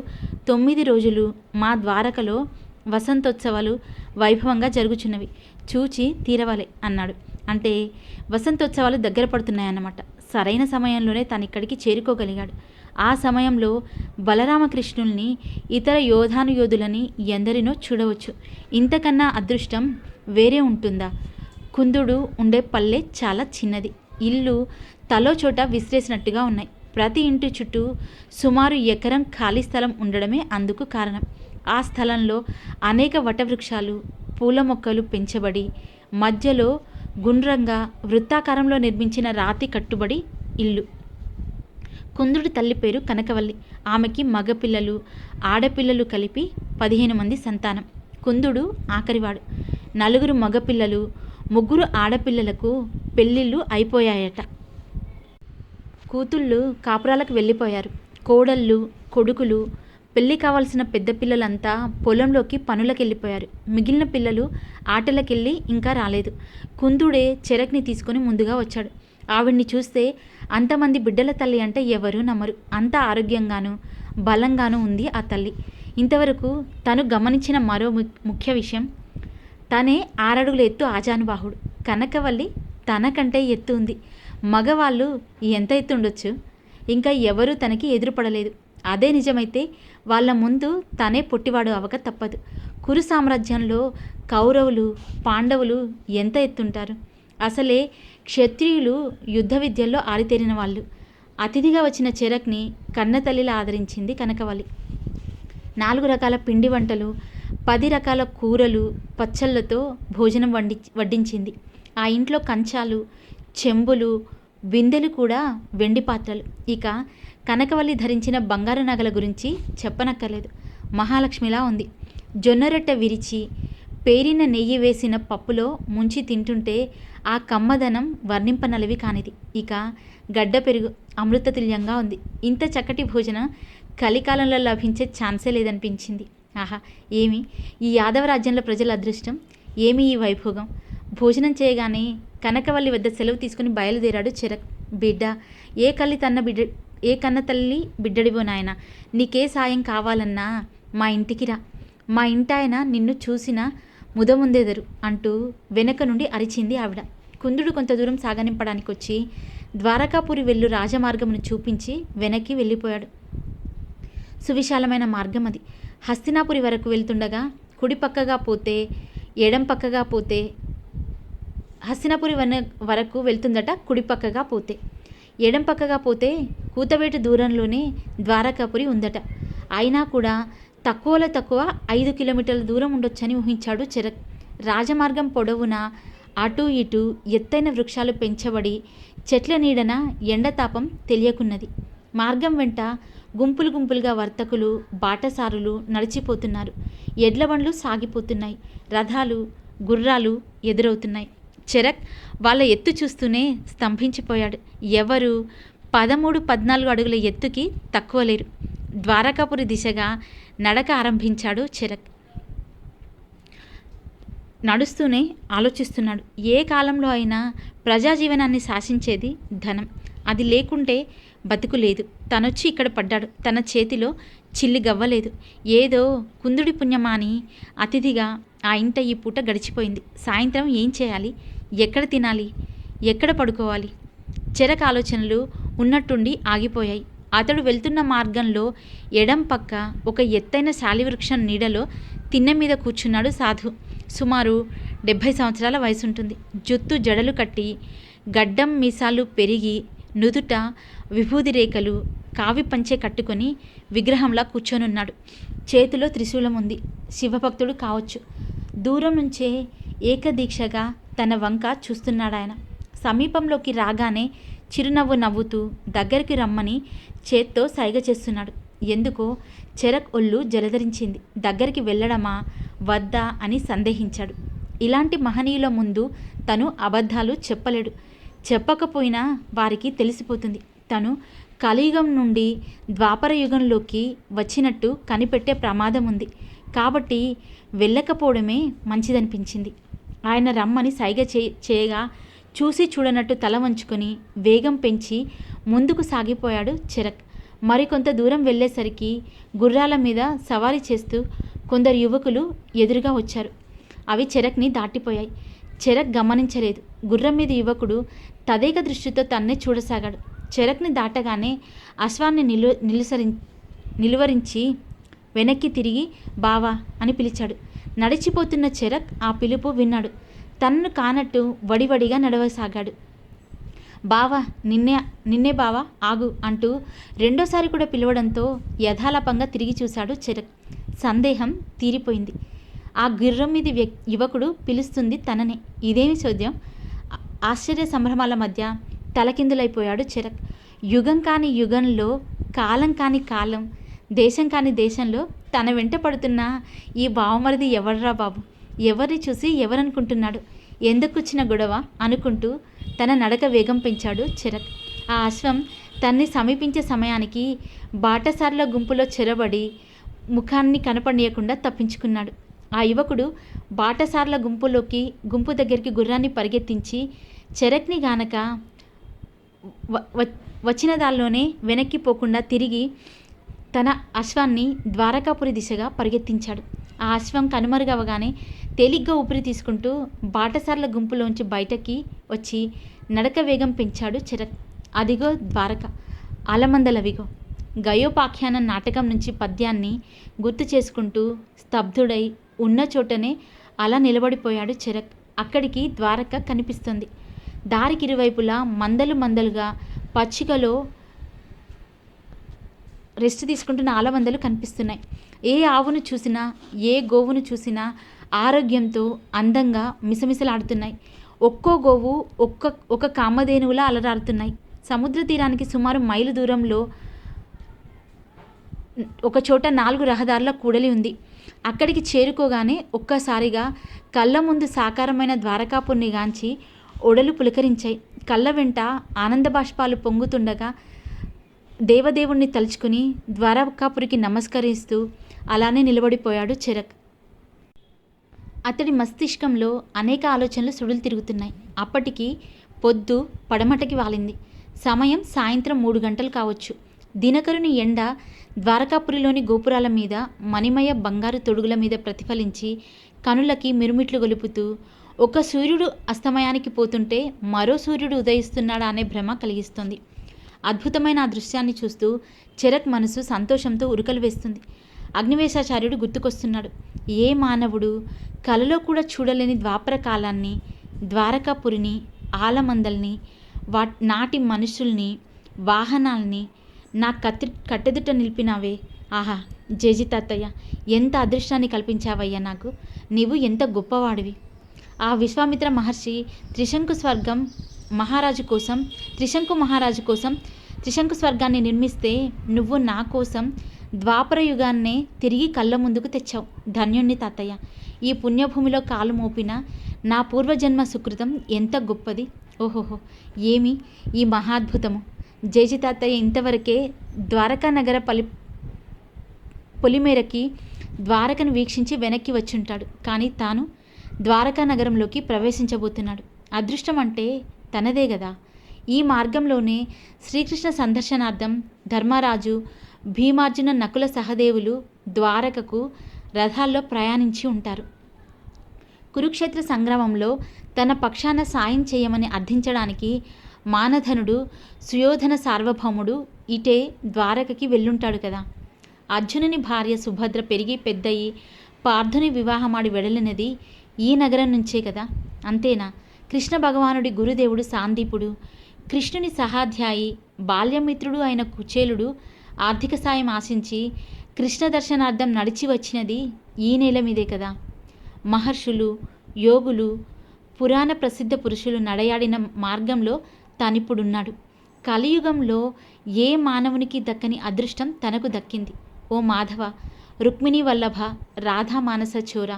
9 రోజులు మా ద్వారకలో వసంతోత్సవాలు వైభవంగా జరుగుచున్నవి. చూచి తీరవలే అన్నాడు. అంటే వసంతోత్సవాలు దగ్గర పడుతున్నాయన్నమాట. సరైన సమయంలోనే తను ఇక్కడికి చేరుకోగలిగాడు. ఆ సమయంలో బలరామకృష్ణుల్ని, ఇతర యోధులని ఎందరినో చూడవచ్చు. ఇంతకన్నా అదృష్టం వేరే ఉంటుందా? కుందుడు ఉండే పల్లె చాలా చిన్నది. ఇల్లు తలో చోట విసిరేసినట్టుగా ఉన్నాయి. ప్రతి ఇంటి చుట్టూ సుమారు ఎకరం ఖాళీ స్థలం ఉండడమే అందుకు కారణం. ఆ స్థలంలో అనేక వటవృక్షాలు, పూల మొక్కలు పెంచబడి, మధ్యలో గుండ్రంగా వృత్తాకారంలో నిర్మించిన రాతి కట్టుబడి ఇల్లు. కుందుడి తల్లి పేరు కనకవల్లి. ఆమెకి మగపిల్లలు, ఆడపిల్లలు కలిపి 15 మంది సంతానం. కుందుడు ఆఖరివాడు. 4 మగపిల్లలు, 3 ఆడపిల్లలకు పెళ్ళిళ్ళు అయిపోయాయట. కూతుళ్ళు కాపురాలకు వెళ్ళిపోయారు. కోడళ్ళు, కొడుకులు, పెళ్ళి కావాల్సిన పెద్ద పిల్లలంతా పొలంలోకి పనులకెళ్ళిపోయారు. మిగిలిన పిల్లలు ఆటలకెళ్ళి ఇంకా రాలేదు. కుందుడే చెరక్ని తీసుకొని ముందుగా వచ్చాడు. ఆవిడ్ని చూస్తే అంతమంది బిడ్డల తల్లి అంటే ఎవరూ నమ్మరు. అంత ఆరోగ్యంగానూ బలంగానూ ఉంది ఆ తల్లి. ఇంతవరకు తను గమనించిన మరో ముఖ్య విషయం, తనే 6 అడుగుల ఎత్తు ఆజానుబాహుడు. కనకవల్లి తనకంటే ఎత్తు ఉంది. మగవాళ్ళు ఎంత ఎత్తు ఉండొచ్చు? ఇంకా ఎవరూ తనకి ఎదురుపడలేదు. అదే నిజమైతే వాళ్ళ ముందు తనే పొట్టివాడు అవక తప్పదు. కురు సామ్రాజ్యంలో కౌరవులు, పాండవులు ఎంత ఎత్తుంటారు? అసలే క్షత్రియులు యుద్ధ విద్యల్లో ఆరితేరిన వాళ్ళు. అతిథిగా వచ్చిన చెరక్ని కన్నతల్లిలా ఆదరించింది కనకవల్లి. 4 రకాల పిండి వంటలు, 10 రకాల కూరలు, పచ్చళ్ళతో భోజనం వడ్డించింది. ఆ ఇంట్లో కంచాలు, చెంబులు, బిందెలు కూడా వెండి పాత్రలు. ఇక కనకవల్లి ధరించిన బంగారు నగల గురించి చెప్పనక్కర్లేదు. మహాలక్ష్మిలా ఉంది. జొన్నరొట్టె విరిచి పేరిన నెయ్యి వేసిన పప్పులో ముంచి తింటుంటే ఆ కమ్మదనం వర్ణింపనలవి కానిది. ఇక గడ్డ పెరుగు అమృతతుల్యంగా ఉంది. ఇంత చక్కటి భోజనం కలికాలంలో లభించే ఛాన్సే లేదనిపించింది. ఆహా, ఏమి ఈ యాదవ రాజ్యంలో ప్రజల అదృష్టం! ఏమి ఈ వైభోగం! భోజనం చేయగానే కనకవల్లి వద్ద సెలవు తీసుకుని బయలుదేరాడు చెరక్. బిడ్డ, ఏ కన్న తల్లి బిడ్డడివో నాయన, నీకే సాయం కావాలన్నా మా ఇంటికి రా. మా ఇంటాయన నిన్ను చూసిన ముదముందెదరు అంటూ వెనక నుండి అరిచింది ఆవిడ. కుందుడు కొంత దూరం సాగనింపడానికి వచ్చి ద్వారకాపురి వెళ్ళు రాజమార్గమును చూపించి వెనక్కి వెళ్ళిపోయాడు. సువిశాలమైన మార్గం అది. హస్తినాపురి వరకు వెళ్తుండగా కుడి పక్కగా పోతే, ఎడం పక్కగా పోతే, హస్తినాపురి వరకు వెళ్తుందట కుడి పక్కగా పోతే. ఎడం పక్కగా పోతే కూతవేటు దూరంలోనే ద్వారకాపురి ఉందట. అయినా కూడా తక్కువలో తక్కువ 5 కిలోమీటర్ల దూరం ఉండొచ్చని ఊహించాడు చెరక్. రాజమార్గం పొడవునా అటూ ఇటూ ఎత్తైన వృక్షాలు పెంచబడి చెట్ల నీడన ఎండతాపం తెలియకున్నది. మార్గం వెంట గుంపులు గుంపులుగా వర్తకులు, బాటసారులు నడిచిపోతున్నారు. ఎడ్లబండ్లు సాగిపోతున్నాయి. రథాలు, గుర్రాలు ఎదురవుతున్నాయి. చెరక్ వాళ్ళ ఎత్తు చూస్తూనే స్తంభించిపోయాడు. ఎవరు 13-14 అడుగుల ఎత్తుకి తక్కువ లేరు. ద్వారకాపురి దిశగా నడక ఆరంభించాడు చెరక్. నడుస్తూనే ఆలోచిస్తున్నాడు. ఏ కాలంలో అయినా ప్రజాజీవనాన్ని శాసించేది ధనం. అది లేకుంటే బతుకు లేదు. తనొచ్చి ఇక్కడ పడ్డాడు. తన చేతిలో చిల్లి గవ్వలేదు. ఏదో కుందుడి పుణ్యమాని అతిథిగా ఆ ఇంట ఈ పూట గడిచిపోయింది. సాయంత్రం ఏం చేయాలి? ఎక్కడ తినాలి? ఎక్కడ పడుకోవాలి? చెరక్ ఆలోచనలు ఉన్నట్టుండి ఆగిపోయాయి. అతడు వెళ్తున్న మార్గంలో ఎడం పక్క ఒక ఎత్తైన శాలివృక్షం నీడలో తిన్నె మీద కూర్చున్నాడు సాధు. సుమారు 70 సంవత్సరాల వయసుంటుంది. జుత్తు జడలు కట్టి, గడ్డం మీసాలు పెరిగి, నుదుట విభూది రేఖలు, కావి పంచె కట్టుకొని విగ్రహంలా కూర్చొనున్నాడు. చేతిలో త్రిశూలం ఉంది. శివభక్తుడు కావచ్చు. దూరం నుంచే ఏకదీక్షగా తన వంక చూస్తున్నాడాయన. సమీపంలోకి రాగానే చిరునవ్వు నవ్వుతూ దగ్గరికి రమ్మని చేత్తో సైగ చేస్తున్నాడు. ఎందుకో చెరక్ ఒళ్ళు జలధరించింది. దగ్గరికి వెళ్ళడమా వద్దా అని సందేహించాడు. ఇలాంటి మహనీయుల ముందు తను అబద్ధాలు చెప్పలేడు. చెప్పకపోయినా వారికి తెలిసిపోతుంది. తను కలియుగం నుండి ద్వాపర యుగంలోకి వచ్చినట్టు కనిపెట్టే ప్రమాదం ఉంది. కాబట్టి వెళ్ళకపోవడమే మంచిదనిపించింది. ఆయన రమ్మని సైగ చేయగా చూసి చూడనట్టు తల వంచుకొని వేగం పెంచి ముందుకు సాగిపోయాడు చెరక్. మరికొంత దూరం వెళ్ళేసరికి గుర్రాల మీద సవారీ చేస్తూ కొందరు యువకులు ఎదురుగా వచ్చారు. అవి చెరక్ని దాటిపోయాయి. చెరక్ గమనించలేదు. గుర్రం మీద యువకుడు తదేక దృష్టితో తన్నే చూడసాగాడు. చెరక్ని దాటగానే అశ్వాన్ని నిలువరించి వెనక్కి తిరిగి బావా అని పిలిచాడు. నడిచిపోతున్న చెరక్ ఆ పిలుపు విన్నాడు. తనను కానట్టు వడివడిగా నడవసాగాడు. బావా, నిన్నే బావా, ఆగు అంటూ రెండోసారి కూడా పిలవడంతో యథాలాపంగా తిరిగి చూశాడు చెరక్. సందేహం తీరిపోయింది. ఆ గుర్రం మీది యువకుడు పిలుస్తుంది తననే. ఇదేమి చోద్యం? ఆశ్చర్య సంభ్రమాల మధ్య తలకిందులైపోయాడు చెరక్. యుగం కాని యుగంలో, కాలం కాని కాలం, దేశం కాని దేశంలో తన వెంట పడుతున్న ఈ బావమరిది ఎవర్రా బాబు? ఎవరిని చూసి ఎవరనుకుంటున్నాడు? ఎందుకొచ్చిన గొడవ అనుకుంటూ తన నడక వేగం పెంచాడు చెరక్. ఆ అశ్వం తన్ని సమీపించే సమయానికి బాటసార్ల గుంపులో చెరబడి ముఖాన్ని కనపడనీయకుండా తప్పించుకున్నాడు. ఆ యువకుడు బాటసార్ల గుంపు దగ్గరికి గుర్రాన్ని పరిగెత్తించి చెరక్ని గానక వచ్చిన దానిలోనే వెనక్కి పోకుండా తిరిగి తన అశ్వాన్ని ద్వారకాపురి దిశగా పరిగెత్తించాడు. ఆ అశ్వం కనుమరుగవగానే తేలిగ్గా ఊపిరి తీసుకుంటూ బాటసార్ల గుంపులోంచి బయటకి వచ్చి నడక వేగం పెంచాడు చెరక్. అదిగో ద్వారక, ఆలమందలవిగో. గయోపాఖ్యానం నాటకం నుంచి పద్యాన్ని గుర్తు చేసుకుంటూ స్తబ్దుడై ఉన్న చోటనే అలా నిలబడిపోయాడు చెరక్. అక్కడికి ద్వారక కనిపిస్తుంది. దారికి ఇరువైపులా మందలుగా పచ్చికలో రెస్ట్ తీసుకుంటున్న ఆలమందలు కనిపిస్తున్నాయి. ఏ ఆవును చూసినా, ఏ గోవును చూసినా ఆరోగ్యంతో అందంగా మిసమిసలాడుతున్నాయి. ఒక్కో గోవు ఒక కామధేనువులా అలరారుతున్నాయి. సముద్ర తీరానికి సుమారు మైలు దూరంలో ఒక చోట 4 రహదారుల కూడలి ఉంది. అక్కడికి చేరుకోగానే ఒక్కసారిగా కళ్ళ ముందు సాకారమైన ద్వారకాపురిని గాంచి ఒడలు పులకరించాయి. కళ్ళ వెంట ఆనంద బాష్పాలు పొంగుతుండగా దేవదేవుణ్ణి తలుచుకుని ద్వారకాపురికి నమస్కరిస్తూ అలానే నిలబడిపోయాడు చెరక్. అతడి మస్తిష్కంలో అనేక ఆలోచనలు సుడులు తిరుగుతున్నాయి. అప్పటికి పొద్దు పడమటకి వాలింది. సమయం సాయంత్రం 3 గంటలు కావచ్చు. దినకరుని ఎండ ద్వారకాపురిలోని గోపురాల మీద, మణిమయ బంగారు తొడుగుల మీద ప్రతిఫలించి కనులకి మిరుమిట్లు గొలుపుతూ ఒక సూర్యుడు అస్తమయానికి పోతుంటే మరో సూర్యుడు ఉదయిస్తున్నాడా అనే భ్రమ కలిగిస్తుంది. అద్భుతమైన ఆ దృశ్యాన్ని చూస్తూ చెరక్ మనసు సంతోషంతో ఉరుకలు వేస్తుంది. అగ్నివేశాచార్యుడు గుర్తుకొస్తున్నాడు. ఏ మానవుడు కలలో కూడా చూడలేని ద్వాపర కాలాన్ని, ద్వారకాపురిని, ఆలమందల్ని, నాటి మనుషుల్ని, వాహనాల్ని నా కట్టెదుట నిలిపినావే. ఆహా, జేజీ తాతయ్య, ఎంత అదృష్టాన్ని కల్పించావయ్యా నాకు. నీవు ఎంత గొప్పవాడివి. ఆ విశ్వామిత్ర మహర్షి త్రిశంకు మహారాజు కోసం త్రిశంకు స్వర్గాన్ని నిర్మిస్తే నువ్వు నా కోసం ద్వాపర యుగాన్నే తిరిగి కళ్ళ ముందుకు తెచ్చావు. ధన్యుణ్ణి తాతయ్య. ఈ పుణ్యభూమిలో కాలు మోపిన నా పూర్వజన్మ సుకృతం ఎంత గొప్పది. ఓహోహో, ఏమి ఈ మహాద్భుతము. జేజీ తాతయ్య ఇంతవరకే ద్వారకా నగర పొలిమేరకి ద్వారకను వీక్షించి వెనక్కి వచ్చుంటాడు. కానీ తాను ద్వారకా నగరంలోకి ప్రవేశించబోతున్నాడు. అదృష్టం అంటే తనదే గదా. ఈ మార్గంలోనే శ్రీకృష్ణ సందర్శనార్థం ధర్మరాజు, భీమార్జున, నకుల సహదేవులు ద్వారకకు రథాల్లో ప్రయాణించి ఉంటారు. కురుక్షేత్ర సంగ్రామంలో తన పక్షాన సాయం చేయమని అర్థించడానికి మానధనుడు, సుయోధన సార్వభౌముడు ఇటే ద్వారకకి వెళ్ళుంటాడు కదా. అర్జునుని భార్య సుభద్ర పెరిగి పెద్దయి పార్థుని వివాహమాడి వెడలినది ఈ నగరం నుంచే కదా. అంతేనా? కృష్ణ భగవానుడి గురుదేవుడు సాందీపుడు, కృష్ణుని సహాధ్యాయి, బాల్యమిత్రుడు అయిన కుచేలుడు ఆర్థిక సాయం ఆశించి కృష్ణ దర్శనార్థం నడిచి వచ్చినది ఈ నేల మీదే కదా. మహర్షులు, యోగులు, పురాణ ప్రసిద్ధ పురుషులు నడయాడిన మార్గంలో తానిప్పుడున్నాడు. కలియుగంలో ఏ మానవునికి దక్కని అదృష్టం తనకు దక్కింది. ఓ మాధవ, రుక్మిణీ వల్లభ, రాధా మానస చోర,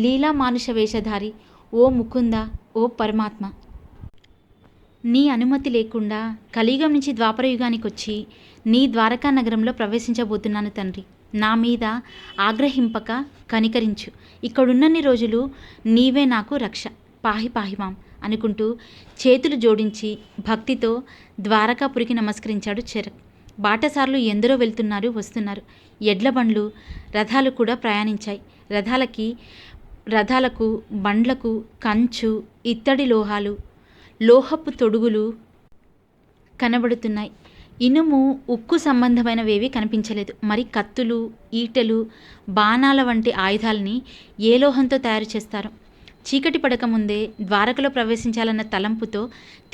లీలా మానుష వేషధారి, ఓ ముకుంద, ఓ పరమాత్మ, నీ అనుమతి లేకుండా కలియుగం నుంచి ద్వాపరయుగానికి వచ్చి నీ ద్వారకా నగరంలో ప్రవేశించబోతున్నాను తండ్రి. నా మీద ఆగ్రహింపక కనికరించు. ఇక్కడున్నన్ని రోజులు నీవే నాకు రక్ష. పాహి పాహిమాం అనుకుంటూ చేతులు జోడించి భక్తితో ద్వారకాపురికి నమస్కరించాడు చెరక్. బాటసార్లు ఎందరో వెళ్తున్నారు, వస్తున్నారు. ఎడ్ల బండ్లు, రథాలు కూడా ప్రయాణించాయి. రథాలకు, బండ్లకు కంచు, ఇత్తడి లోహాలు, లోహపు తొడుగులు, కనబడుతున్నాయి. ఇనుము, ఉక్కు సంబంధమైనవేవీ కనిపించలేదు. మరి కత్తులు, ఈటెలు, బాణాల వంటి ఆయుధాలని ఏ లోహంతో తయారు చేస్తారు? చీకటి పడకముందే ద్వారకలో ప్రవేశించాలన్న తలంపుతో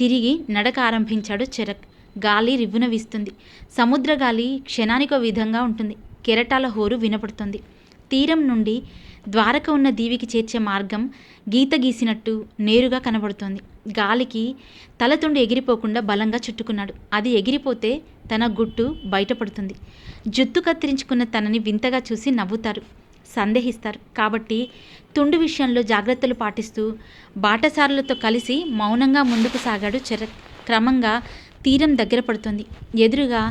తిరిగి నడక ఆరంభించాడు చెరక్. గాలి రివ్వున వీస్తుంది. సముద్ర గాలి క్షణానికో విధంగా ఉంటుంది. కెరటాల హోరు వినపడుతుంది. తీరం నుండి ద్వారక ఉన్న దీవికి చేర్చే మార్గం గీత గీసినట్టు నేరుగా కనబడుతోంది. గాలికి తలతుండి ఎగిరిపోకుండా బలంగా చుట్టుకున్నాడు. అది ఎగిరిపోతే తన గుట్టు బయటపడుతుంది. జుత్తు కత్తిరించుకున్న తనని వింతగా చూసి నవ్వుతారు, సందేహిస్తారు. కాబట్టి తుండు విషయంలో జాగ్రత్తలు పాటిస్తూ బాటసారులతో కలిసి మౌనంగా ముందుకు సాగాడు చెరక్. క్రమంగా తీరం దగ్గర పడుతుంది. ఎదురుగా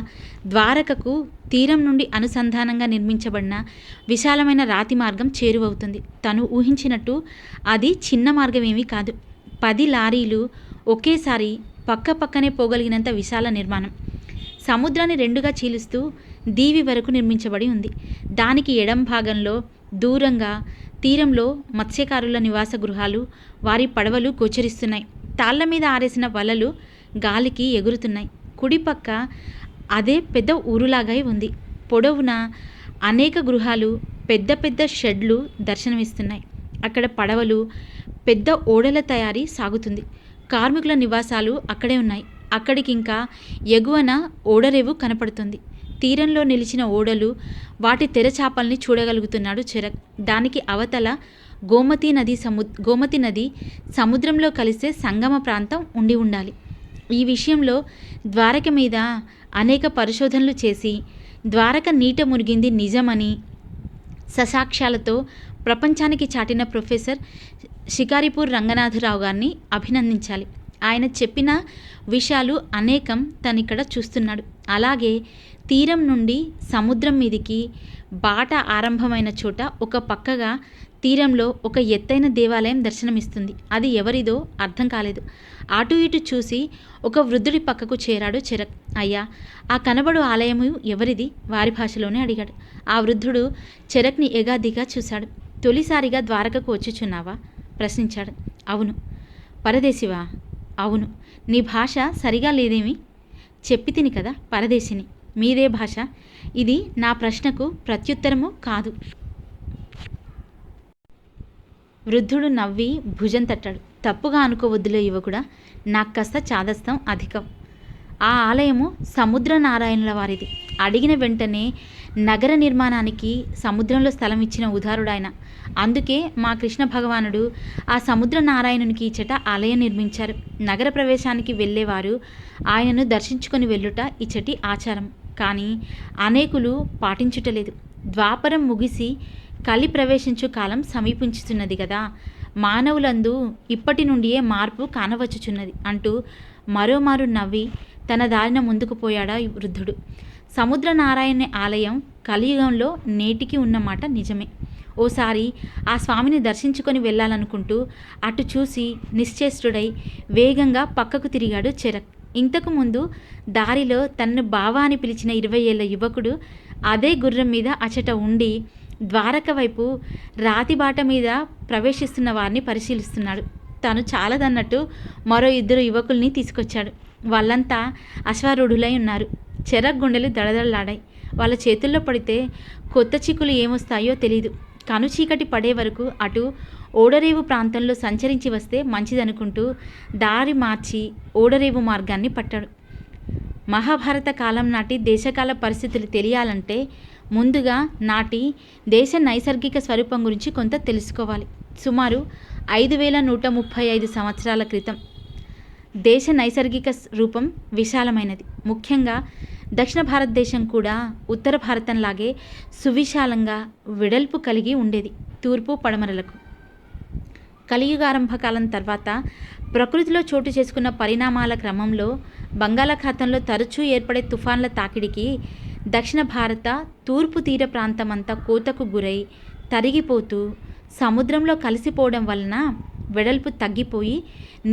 ద్వారకకు తీరం నుండి అనుసంధానంగా నిర్మించబడిన విశాలమైన రాతి మార్గం చేరువవుతుంది. తను ఊహించినట్టు అది చిన్న మార్గమేమీ కాదు. 10 లారీలు ఒకేసారి పక్కనే పోగలిగినంత విశాల నిర్మాణం. సముద్రాన్ని రెండుగా చీలుస్తూ దీవి వరకు నిర్మించబడి ఉంది. దానికి ఎడం భాగంలో దూరంగా తీరంలో మత్స్యకారుల నివాస గృహాలు, వారి పడవలు గోచరిస్తున్నాయి. తాళ్ల మీద ఆరేసిన వలలు గాలికి ఎగురుతున్నాయి. కుడిపక్క అదే పెద్ద ఊరులాగా ఉంది. పొడవున అనేక గృహాలు, పెద్ద షెడ్లు దర్శనమిస్తున్నాయి. అక్కడ పడవలు, పెద్ద ఓడల తయారీ సాగుతుంది. కార్మికుల నివాసాలు అక్కడే ఉన్నాయి. అక్కడికింకా ఎగువన ఓడరేవు కనపడుతుంది. తీరంలో నిలిచిన ఓడలు, వాటి తెరచాపల్ని చూడగలుగుతున్నాడు చెరక్. దానికి అవతల గోమతి నది సముద్రంలో కలిసే సంగమ ప్రాంతం ఉండి ఉండాలి. ఈ విషయంలో ద్వారక మీద అనేక పరిశోధనలు చేసి ద్వారక నీట మునిగింది నిజమని ససాక్ష్యాలతో ప్రపంచానికి చాటిన ప్రొఫెసర్ షికారిపూర్ రంగనాథరావు గారిని అభినందించాలి. ఆయన చెప్పిన విషయాలు అనేకం తనిక్కడ చూస్తున్నాడు. అలాగే తీరం నుండి సముద్రం మీదికి బాట ఆరంభమైన చోట ఒక పక్కగా తీరంలో ఒక ఎత్తైన దేవాలయం దర్శనమిస్తుంది. అది ఎవరిదో అర్థం కాలేదు. అటు ఇటు చూసి ఒక వృద్ధుడి పక్కకు చేరాడు చెరక్. అయ్యా, ఆ కనబడు ఆలయము ఎవరిది? వారి భాషలోనే అడిగాడు. ఆ వృద్ధుడు చెరక్ని ఎగాదిగా చూశాడు. తొలిసారిగా ద్వారకకు వచ్చుచున్నావా? ప్రశ్నించాడు. అవును. పరదేశివా? అవును. నీ భాష సరిగా లేదేమి? చెప్పి తిని కదా, పరదేశిని. మీదే భాష? ఇది నా ప్రశ్నకు ప్రత్యుత్తరము కాదు. వృద్ధుడు నవ్వి భుజం తట్టాడు. తప్పుగా అనుకోవద్దులే యువకుడా, నాకు కాస్త చాదస్తం అధికం. ఆ ఆలయము సముద్రనారాయణుల వారిది. అడిగిన వెంటనే నగర నిర్మాణానికి సముద్రంలో స్థలం ఇచ్చిన ఉదారుడాయన. అందుకే మా కృష్ణ భగవానుడు ఆ సముద్రనారాయణునికి ఇచ్చట ఆలయం నిర్మించారు. నగర ప్రవేశానికి వెళ్ళేవారు ఆయనను దర్శించుకొని వెళ్ళుట ఇచ్చటి ఆచారం. కానీ అనేకులు పాటించుటలేదు. ద్వాపరం ముగిసి కలి ప్రవేశించు కాలం సమీపించుతున్నది కదా, మానవులందు ఇప్పటి నుండియే మార్పు కానవచ్చుచున్నది అంటూ మరోమారు నవ్వి తన దారిన ముందుకు పోయాడా వృద్ధుడు. సముద్రనారాయణ ఆలయం కలియుగంలో నేటికి ఉన్నమాట నిజమే. ఓసారి ఆ స్వామిని దర్శించుకొని వెళ్ళాలనుకుంటూ అటు చూసి నిశ్చేష్టుడై వేగంగా పక్కకు తిరిగాడు చెరక్. ఇంతకుముందు దారిలో తన్ను బావా అని పిలిచిన 20 ఏళ్ల యువకుడు అదే గుర్రం మీద అచట ఉండి ద్వారక వైపు రాతిబాట మీద ప్రవేశిస్తున్న వారిని పరిశీలిస్తున్నాడు. తను చాలదన్నట్టు మరో 2 యువకుల్ని తీసుకొచ్చాడు. వాళ్ళంతా అశ్వారూఢులై ఉన్నారు. చెరక్ గుండెలు దడదడలాడాయి. వాళ్ళ చేతుల్లో పడితే కొత్త చిక్కులు ఏమొస్తాయో తెలీదు. కనుచీకటి పడే వరకు అటు ఓడరేవు ప్రాంతంలో సంచరించి వస్తే మంచిదనుకుంటూ దారి మార్చి ఓడరేవు మార్గాన్ని పట్టాడు. మహాభారత కాలం నాటి దేశకాల పరిస్థితులు తెలియాలంటే ముందుగా నాటి దేశ నైసర్గిక స్వరూపం గురించి కొంత తెలుసుకోవాలి. సుమారు 5135 సంవత్సరాల క్రితం దేశ నైసర్గిక రూపం విశాలమైనది. ముఖ్యంగా దక్షిణ భారతదేశం కూడా ఉత్తర భారతంలాగే సువిశాలంగా వెడల్పు కలిగి ఉండేది. తూర్పు పడమరలకు కలియుగారంభకాలం తర్వాత ప్రకృతిలో చోటు చేసుకున్న పరిణామాల క్రమంలో బంగాళాఖాతంలో తరచూ ఏర్పడే తుఫాన్ల తాకిడికి దక్షిణ భారత తూర్పు తీర ప్రాంతమంతా కోతకు గురై తరిగిపోతూ సముద్రంలో కలిసిపోవడం వలన వెడల్పు తగ్గిపోయి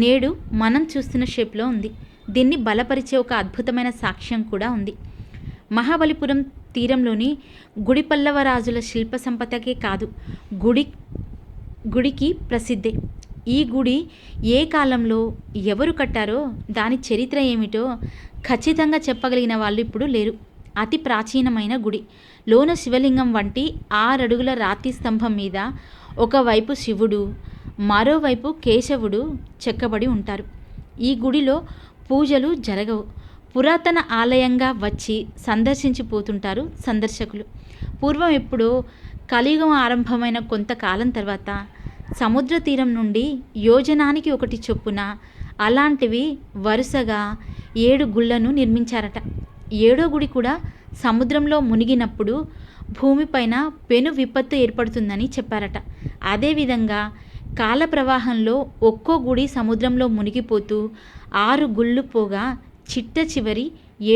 నేడు మనం చూస్తున్న షేప్లో ఉంది. దీన్ని బలపరిచే ఒక అద్భుతమైన సాక్ష్యం కూడా ఉంది. మహాబలిపురం తీరంలోని గుడిపల్లవరాజుల శిల్ప సంపదకే కాదు, గుడికి ప్రసిద్ధి. ఈ గుడి ఏ కాలంలో ఎవరు కట్టారో దాని చరిత్ర ఏమిటో ఖచ్చితంగా చెప్పగలిగిన వాళ్ళు ఇప్పుడు లేరు. అతి ప్రాచీనమైన గుడి. లోన శివలింగం వంటి 6 అడుగుల రాతి స్తంభం మీద ఒకవైపు శివుడు, మరోవైపు కేశవుడు చెక్కబడి ఉంటారు. ఈ గుడిలో పూజలు జరగవు. పురాతన ఆలయంగా వచ్చి సందర్శించిపోతుంటారు సందర్శకులు. పూర్వం ఎప్పుడో కలియుగం ఆరంభమైన కొంతకాలం తర్వాత సముద్ర తీరం నుండి యోజనానికి ఒకటి చొప్పున అలాంటివి వరుసగా 7 గుళ్లను నిర్మించారట. 7వ గుడి కూడా సముద్రంలో మునిగినప్పుడు భూమిపైన పెను విపత్తు ఏర్పడుతుందని చెప్పారట. అదేవిధంగా కాల ప్రవాహంలో ఒక్కో గుడి సముద్రంలో మునిగిపోతూ 6 గుళ్ళు పోగా చిట్ట చివరి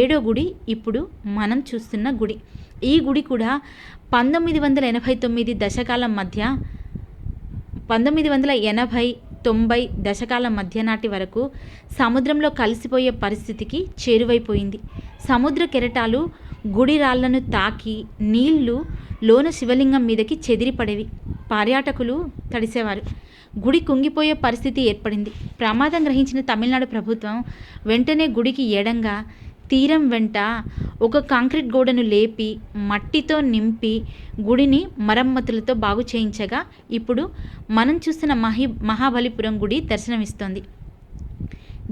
7వ గుడి ఇప్పుడు మనం చూస్తున్న గుడి. ఈ గుడి కూడా 1989 దశకాల మధ్య 1980-90 దశకాల మధ్య నాటి వరకు సముద్రంలో కలిసిపోయే పరిస్థితికి చేరువైపోయింది. సముద్ర కెరటాలు గుడి రాళ్లను తాకి నీళ్లు లోన శివలింగం మీదకి చెదిరిపడేవి. పర్యాటకులు తడిసేవారు. గుడి కుంగిపోయే పరిస్థితి ఏర్పడింది. ప్రమాదం గ్రహించిన తమిళనాడు ప్రభుత్వం వెంటనే గుడికి ఎడంగా తీరం వెంట ఒక కాంక్రీట్ గోడను లేపి మట్టితో నింపి గుడిని మరమ్మతులతో బాగు చేయించగా ఇప్పుడు మనం చూస్తున్న మహాబలిపురం గుడి దర్శనమిస్తోంది.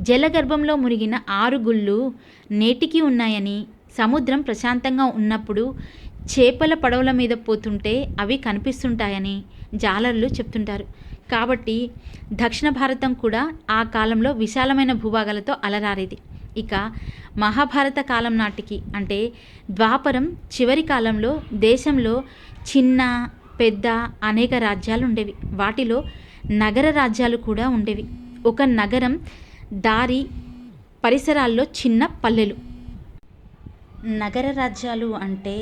జలగర్భంలో మునిగిన 6 గుళ్ళు నేటికి ఉన్నాయని, సముద్రం ప్రశాంతంగా ఉన్నప్పుడు చేపల పడవల మీద పోతుంటే అవి కనిపిస్తుంటాయని జాలర్లు చెప్తుంటారు. కాబట్టి దక్షిణ భారతం కూడా ఆ కాలంలో విశాలమైన భూభాగాలతో అలరారేది. ఇక మహాభారత కాలం నాటికి అంటే ద్వాపరం చివరి కాలంలో దేశంలో చిన్న పెద్ద అనేక రాజ్యాలు ఉండేవి. వాటిలో నగర రాజ్యాలు కూడా ఉండేవి. ఒక నగరం దారి పరిసరాల్లో చిన్న పల్లెలు. నగర రాజ్యాలు అంటే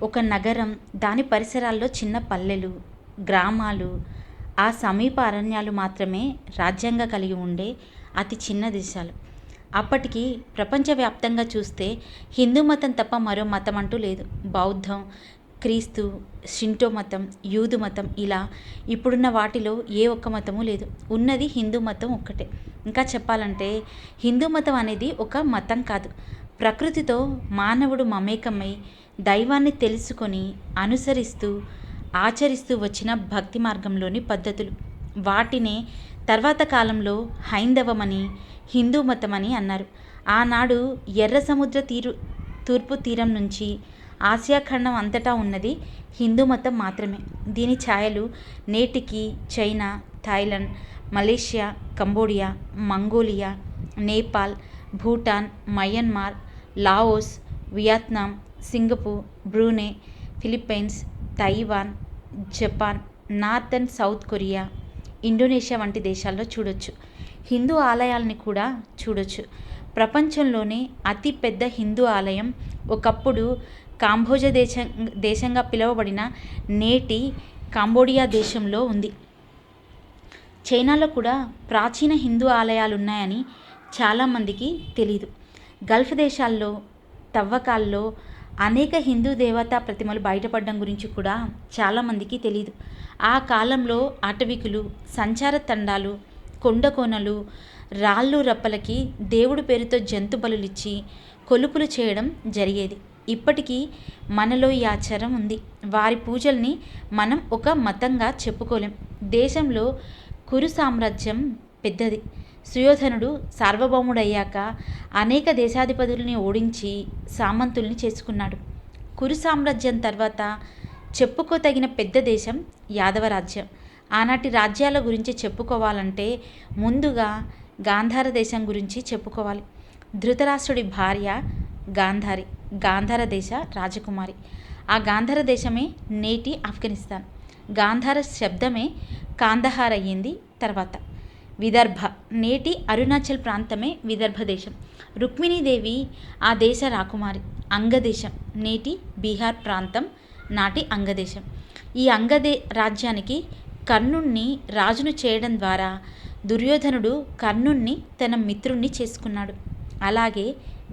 ఒక నగరం, దాని పరిసరాల్లో చిన్న పల్లెలు, గ్రామాలు, ఆ సమీప అరణ్యాలు మాత్రమే రాజ్యంగా కలిగి ఉండే అతి చిన్న దేశాలు. అప్పటికి ప్రపంచవ్యాప్తంగా చూస్తే హిందూ మతం తప్ప మరో మతం అంటూ లేదు. బౌద్ధం, క్రీస్తు, షింటో మతం, యూదు మతం, ఇలా ఇప్పుడున్న వాటిలో ఏ ఒక్క మతము లేదు. ఉన్నది హిందూ మతం ఒక్కటే. ఇంకా చెప్పాలంటే హిందూ మతం అనేది ఒక మతం కాదు, ప్రకృతితో మానవుడు మమేకమై దైవాన్ని తెలుసుకొని అనుసరిస్తూ ఆచరిస్తూ వచ్చిన భక్తి మార్గంలోని పద్ధతులు. వాటినే తర్వాత కాలంలో హైందవమని, హిందూ మతమని అన్నారు. ఆనాడు ఎర్ర సముద్ర తూర్పు తీరం నుంచి ఆసియా ఖండం అంతటా ఉన్నది హిందూ మతం మాత్రమే. దీని ఛాయలు నేటికి China, Thailand, Malaysia, Cambodia, Mongolia, Nepal, Bhutan, Myanmar, Laos, Vietnam, Singapore, Brunei, Philippines, Taiwan, Japan, north and south Korea, Indonesia వంటి దేశాల్లో చూడొచ్చు. హిందూ ఆలయాల్ని కూడా చూడొచ్చు. ప్రపంచంలోనే అతి పెద్ద హిందూ ఆలయం ఒకప్పుడు కాంబోజ దేశంగా పిలువబడిన నేటి కాంబోడియా దేశంలో ఉంది. చైనాలో కూడా ప్రాచీన హిందూ ఆలయాలు ఉన్నాయని చాలామందికి తెలీదు. గల్ఫ్ దేశాల్లో తవ్వకాల్లో అనేక హిందూ దేవతా ప్రతిమలు బయటపడడం గురించి కూడా చాలామందికి తెలీదు. ఆ కాలంలో అటవికులు, సంచార తండాలు, కొండకోనలు, రాళ్ళు రప్పలకి దేవుడి పేరుతో జంతు బలులిచ్చి కొలుపులు చేయడం జరిగేది. ఇప్పటికీ మనలో ఈ ఆచారం ఉంది. వారి పూజల్ని మనం ఒక మతంగా చెప్పుకోలేం. దేశంలో కురు సామ్రాజ్యం పెద్దది. సుయోధనుడు సార్వభౌముడయ్యాక అనేక దేశాధిపతుల్ని ఓడించి సామంతుల్ని చేసుకున్నాడు. కురు సామ్రాజ్యం తర్వాత చెప్పుకోతగిన పెద్ద దేశం యాదవ రాజ్యం. ఆనాటి రాజ్యాల గురించి చెప్పుకోవాలంటే ముందుగా గాంధార దేశం గురించి చెప్పుకోవాలి. ధృతరాష్ట్రుడి భార్య గాంధారి, గాంధార దేశ రాజకుమారి. ఆ గాంధార దేశమే నేటి ఆఫ్ఘనిస్తాన్. గాంధార శబ్దమే కాందహార్ అయ్యింది తర్వాత. విదర్భ, నేటి అరుణాచల్ ప్రాంతమే విదర్భ దేశం. రుక్మిణీదేవి ఆ దేశ రాకుమారి. అంగదేశం, నేటి బీహార్ ప్రాంతం, నాటి అంగదేశం. ఈ రాజ్యానికి కర్ణుణ్ణి రాజును చేయడం ద్వారా దుర్యోధనుడు కర్ణుణ్ణి తన మిత్రుణ్ణి చేసుకున్నాడు. అలాగే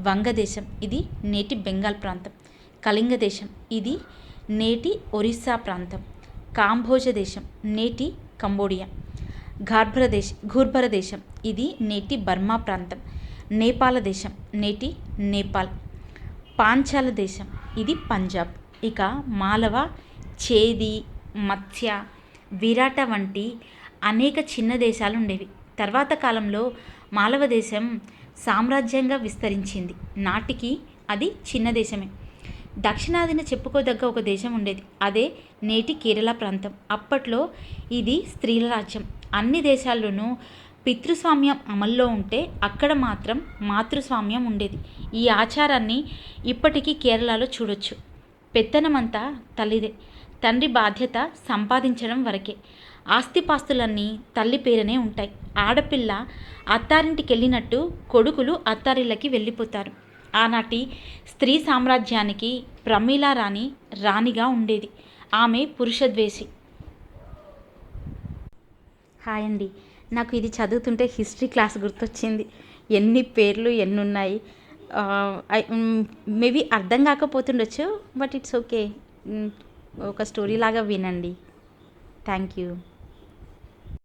వంగదేశం, ఇది నేటి బెంగాల్ ప్రాంతం. కళింగ దేశం, ఇది నేటి ఒరిస్సా ప్రాంతం. కాంబోజ దేశం, నేటి కంబోడియా. ఘూర్భర దేశం, ఇది నేటి బర్మా ప్రాంతం. నేపాల దేశం, నేటి నేపాల్. పాంచాల దేశం, ఇది పంజాబ్. ఇక మాలవ, చేది, మత్స్య, విరాట వంటి అనేక చిన్న దేశాలు ఉండేవి. తర్వాత కాలంలో మాలవ దేశం సామ్రాజ్యంగా విస్తరించింది. నాటికి అది చిన్న దేశమే. దక్షిణాదిన చెప్పుకోదగ్గ ఒక దేశం ఉండేది, అదే నేటి కేరళ ప్రాంతం. అప్పట్లో ఇది స్త్రీల రాజ్యం. అన్ని దేశాల్లోనూ పితృస్వామ్యం అమల్లో ఉంటే అక్కడ మాత్రం మాతృస్వామ్యం ఉండేది. ఈ ఆచారాన్ని ఇప్పటికీ కేరళలో చూడొచ్చు. పెత్తనమంతా తల్లిదే. తండ్రి బాధ్యత సంపాదించడం వరకే. ఆస్తిపాస్తులన్నీ తల్లి పేరునే ఉంటాయి. ఆడపిల్ల అత్తారింటికి వెళ్ళినట్టు కొడుకులు అత్తారిళ్ళకి వెళ్ళిపోతారు. ఆనాటి స్త్రీ సామ్రాజ్యానికి ప్రమీలా రాణి రాణిగా ఉండేది. ఆమె పురుషద్వేషి. హాయ్ అండి, నాకు ఇది చదువుతుంటే హిస్టరీ క్లాస్ గుర్తొచ్చింది. ఎన్ని పేర్లు ఎన్ని ఉన్నాయి. మేబీ అర్థం కాకపోతుండొచ్చు, బట్ ఇట్స్ ఓకే. ఒక స్టోరీ లాగా వినండి. Thank you.